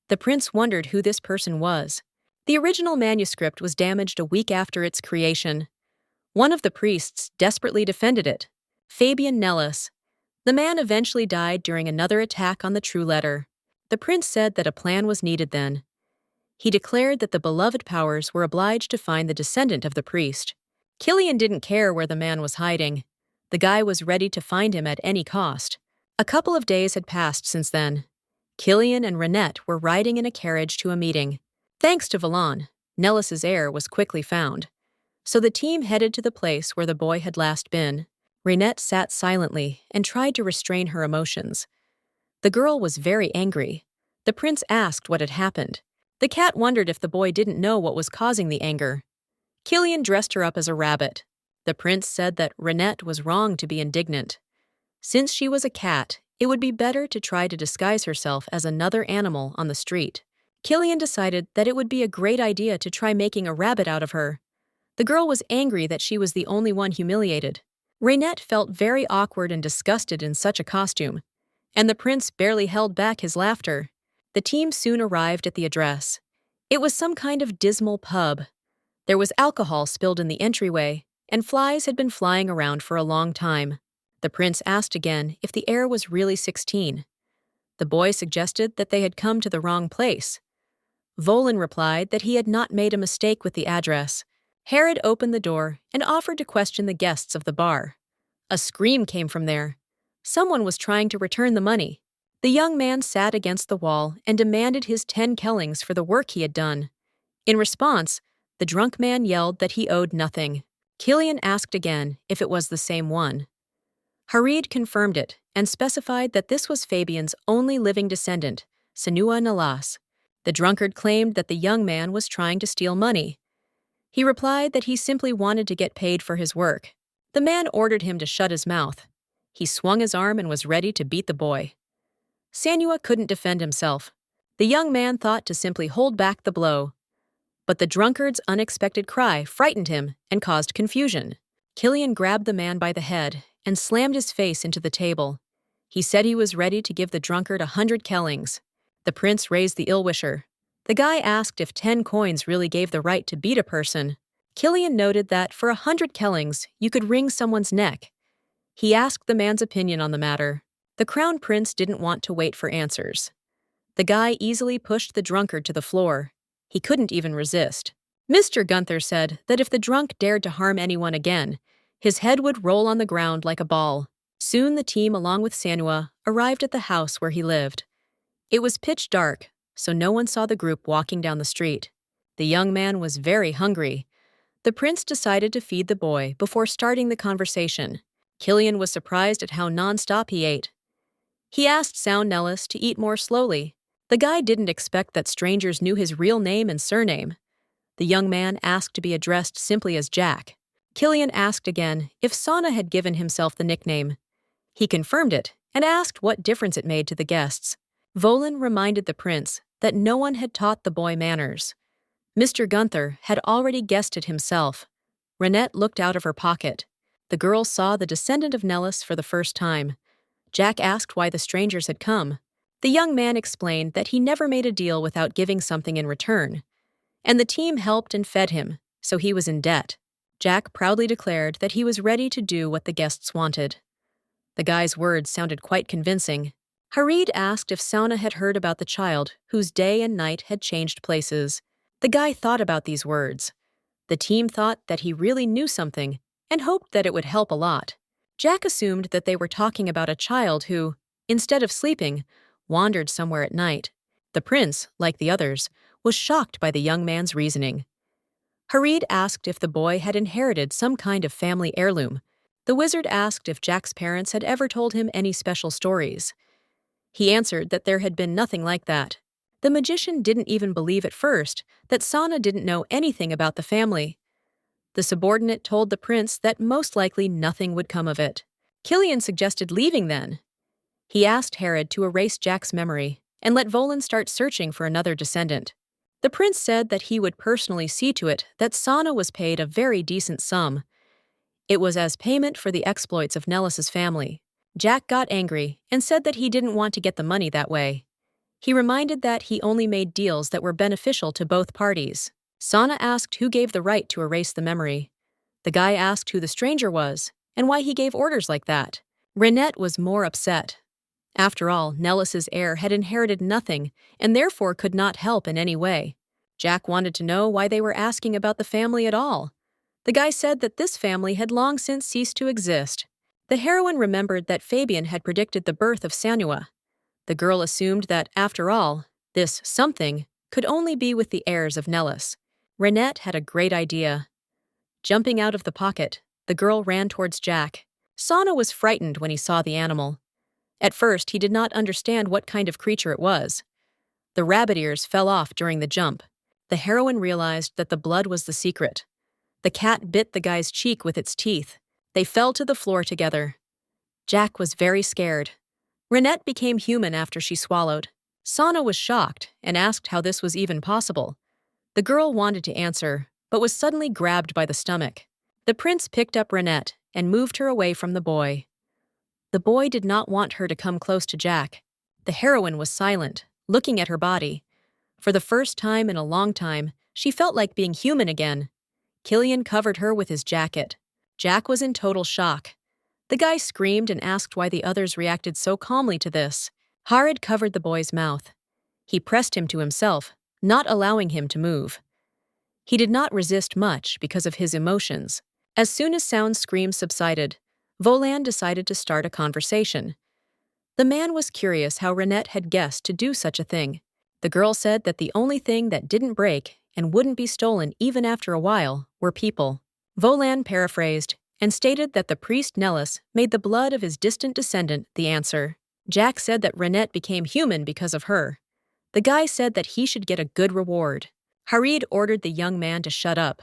The prince wondered who this person was. The original manuscript was damaged a week after its creation. One of the priests desperately defended it, Fabian Nellis. The man eventually died during another attack on the true letter. The prince said that a plan was needed then. He declared that the beloved powers were obliged to find the descendant of the priest. Killian didn't care where the man was hiding. The guy was ready to find him at any cost. A couple of days had passed since then. Killian and Renette were riding in a carriage to a meeting. Thanks to Volan, Nellis's heir was quickly found. So the team headed to the place where the boy had last been. Renette sat silently and tried to restrain her emotions. The girl was very angry. The prince asked what had happened. The cat wondered if the boy didn't know what was causing the anger. Killian dressed her up as a rabbit. The prince said that Renette was wrong to be indignant. Since she was a cat, it would be better to try to disguise herself as another animal on the street. Killian decided that it would be a great idea to try making a rabbit out of her. The girl was angry that she was the only one humiliated. Renette felt very awkward and disgusted in such a costume, and the prince barely held back his laughter. The team soon arrived at the address. It was some kind of dismal pub. There was alcohol spilled in the entryway, and flies had been flying around for a long time. The prince asked again if the heir was really 16. The boy suggested that they had come to the wrong place. Volin replied that he had not made a mistake with the address. Herod opened the door and offered to question the guests of the bar. A scream came from there. Someone was trying to return the money. The young man sat against the wall and demanded his 10 kellings for the work he had done. In response, the drunk man yelled that he owed nothing. Killian asked again if it was the same one. Harid confirmed it and specified that this was Fabian's only living descendant, Sanua Nalas. The drunkard claimed that the young man was trying to steal money. He replied that he simply wanted to get paid for his work. The man ordered him to shut his mouth. He swung his arm and was ready to beat the boy. Sanua couldn't defend himself. The young man thought to simply hold back the blow. But the drunkard's unexpected cry frightened him and caused confusion. Killian grabbed the man by the head and slammed his face into the table. He said he was ready to give the drunkard 100 kellings. The prince raised the ill-wisher. The guy asked if 10 coins really gave the right to beat a person. Killian noted that for 100 kellings, you could wring someone's neck. He asked the man's opinion on the matter. The crown prince didn't want to wait for answers. The guy easily pushed the drunkard to the floor. He couldn't even resist. Mr. Gunther said that if the drunk dared to harm anyone again, his head would roll on the ground like a ball. Soon the team, along with Sanua, arrived at the house where he lived. It was pitch dark, so no one saw the group walking down the street. The young man was very hungry. The prince decided to feed the boy before starting the conversation. Killian was surprised at how non-stop he ate. He asked Sound Nellis to eat more slowly. The guy didn't expect that strangers knew his real name and surname. The young man asked to be addressed simply as Jack. Killian asked again if Sana had given himself the nickname. He confirmed it and asked what difference it made to the guests. Volin reminded the prince that no one had taught the boy manners. Mr. Gunther had already guessed it himself. Renette looked out of her pocket. The girl saw the descendant of Nellis for the first time. Jack asked why the strangers had come. The young man explained that he never made a deal without giving something in return. And the team helped and fed him, so he was in debt. Jack proudly declared that he was ready to do what the guests wanted. The guy's words sounded quite convincing. Harid asked if Sauna had heard about the child whose day and night had changed places. The guy thought about these words. The team thought that he really knew something and hoped that it would help a lot. Jack assumed that they were talking about a child who, instead of sleeping, wandered somewhere at night. The prince, like the others, was shocked by the young man's reasoning. Harid asked if the boy had inherited some kind of family heirloom. The wizard asked if Jack's parents had ever told him any special stories. He answered that there had been nothing like that. The magician didn't even believe at first that Sana didn't know anything about the family. The subordinate told the prince that most likely nothing would come of it. Killian suggested leaving then. He asked Herod to erase Jack's memory and let Volin start searching for another descendant. The prince said that he would personally see to it that Sana was paid a very decent sum. It was as payment for the exploits of Nellis's family. Jack got angry and said that he didn't want to get the money that way. He reminded that he only made deals that were beneficial to both parties. Sana asked who gave the right to erase the memory. The guy asked who the stranger was and why he gave orders like that. Renette was more upset. After all, Nellis's heir had inherited nothing and therefore could not help in any way. Jack wanted to know why they were asking about the family at all. The guy said that this family had long since ceased to exist. The heroine remembered that Fabian had predicted the birth of Sanua. The girl assumed that, after all, this something could only be with the heirs of Nellis. Renette had a great idea. Jumping out of the pocket, the girl ran towards Jack. Sana was frightened when he saw the animal. At first, he did not understand what kind of creature it was. The rabbit ears fell off during the jump. The heroine realized that the blood was the secret. The cat bit the guy's cheek with its teeth. They fell to the floor together. Jack was very scared. Renette became human after she swallowed. Sana was shocked and asked how this was even possible. The girl wanted to answer, but was suddenly grabbed by the stomach. The prince picked up Renette and moved her away from the boy. The boy did not want her to come close to Jack. The heroine was silent, looking at her body. For the first time in a long time, she felt like being human again. Killian covered her with his jacket. Jack was in total shock. The guy screamed and asked why the others reacted so calmly to this. Harid covered the boy's mouth. He pressed him to himself, not allowing him to move. He did not resist much because of his emotions. As soon as Sound's screams subsided, Volan decided to start a conversation. The man was curious how Renette had guessed to do such a thing. The girl said that the only thing that didn't break and wouldn't be stolen even after a while were people. Volan paraphrased and stated that the priest Nellis made the blood of his distant descendant the answer. Jack said that Renette became human because of her. The guy said that he should get a good reward. Harid ordered the young man to shut up.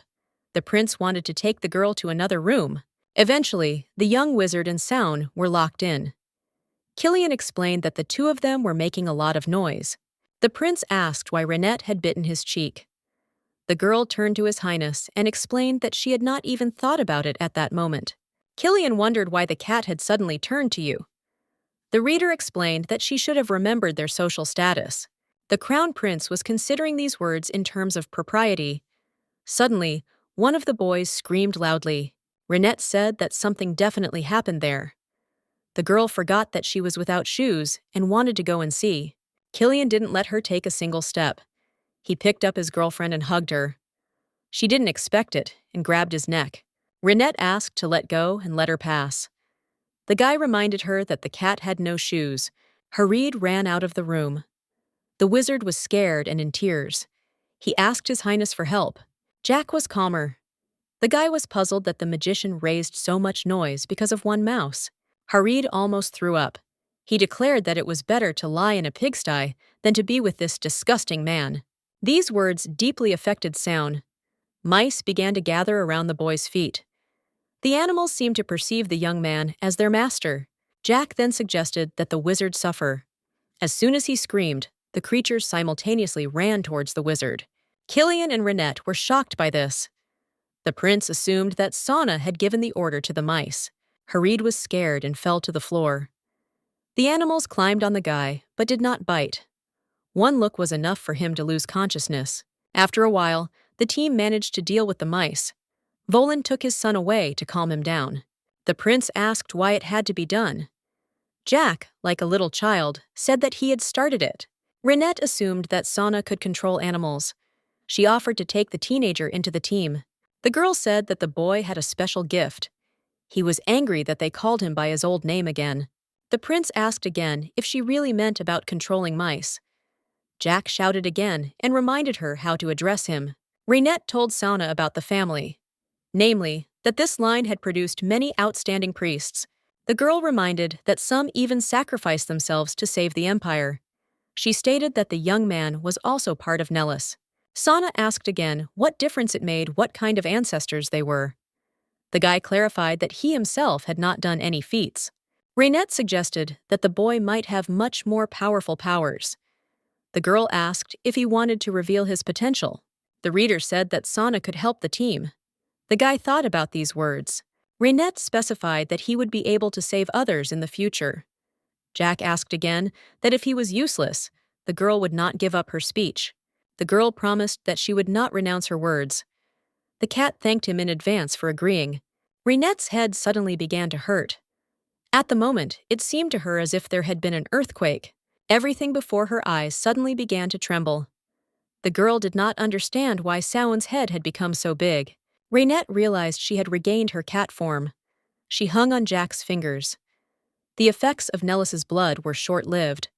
The prince wanted to take the girl to another room. Eventually, the young wizard and Sound were locked in. Killian explained that the two of them were making a lot of noise. The prince asked why Renette had bitten his cheek. The girl turned to His Highness and explained that she had not even thought about it at that moment. Killian wondered why the cat had suddenly turned to you. The reader explained that she should have remembered their social status. The crown prince was considering these words in terms of propriety. Suddenly, one of the boys screamed loudly. Renette said that something definitely happened there. The girl forgot that she was without shoes and wanted to go and see. Killian didn't let her take a single step. He picked up his girlfriend and hugged her. She didn't expect it and grabbed his neck. Renette asked to let go and let her pass. The guy reminded her that the cat had no shoes. Harid ran out of the room. The wizard was scared and in tears. He asked His Highness for help. Jack was calmer. The guy was puzzled that the magician raised so much noise because of one mouse. Harid almost threw up. He declared that it was better to lie in a pigsty than to be with this disgusting man. These words deeply affected Sound. Mice began to gather around the boy's feet. The animals seemed to perceive the young man as their master. Jack then suggested that the wizard suffer. As soon as he screamed, the creatures simultaneously ran towards the wizard. Killian and Renette were shocked by this. The prince assumed that Sana had given the order to the mice. Harid was scared and fell to the floor. The animals climbed on the guy, but did not bite. One look was enough for him to lose consciousness. After a while, the team managed to deal with the mice. Volan took his son away to calm him down. The prince asked why it had to be done. Jack, like a little child, said that he had started it. Renette assumed that Sana could control animals. She offered to take the teenager into the team. The girl said that the boy had a special gift. He was angry that they called him by his old name again. The prince asked again if she really meant about controlling mice. Jack shouted again and reminded her how to address him. Renette told Sana about the family. Namely, that this line had produced many outstanding priests. The girl reminded that some even sacrificed themselves to save the empire. She stated that the young man was also part of Nellis. Sana asked again what difference it made what kind of ancestors they were. The guy clarified that he himself had not done any feats. Renette suggested that the boy might have much more powerful powers. The girl asked if he wanted to reveal his potential. The reader said that Sana could help the team. The guy thought about these words. Renette specified that he would be able to save others in the future. Jack asked again that if he was useless, the girl would not give up her speech. The girl promised that she would not renounce her words. The cat thanked him in advance for agreeing. Renette's head suddenly began to hurt. At the moment, it seemed to her as if there had been an earthquake. Everything before her eyes suddenly began to tremble. The girl did not understand why Sound's head had become so big. Renette realized she had regained her cat form. She hung on Jack's fingers. The effects of Nellis's blood were short-lived.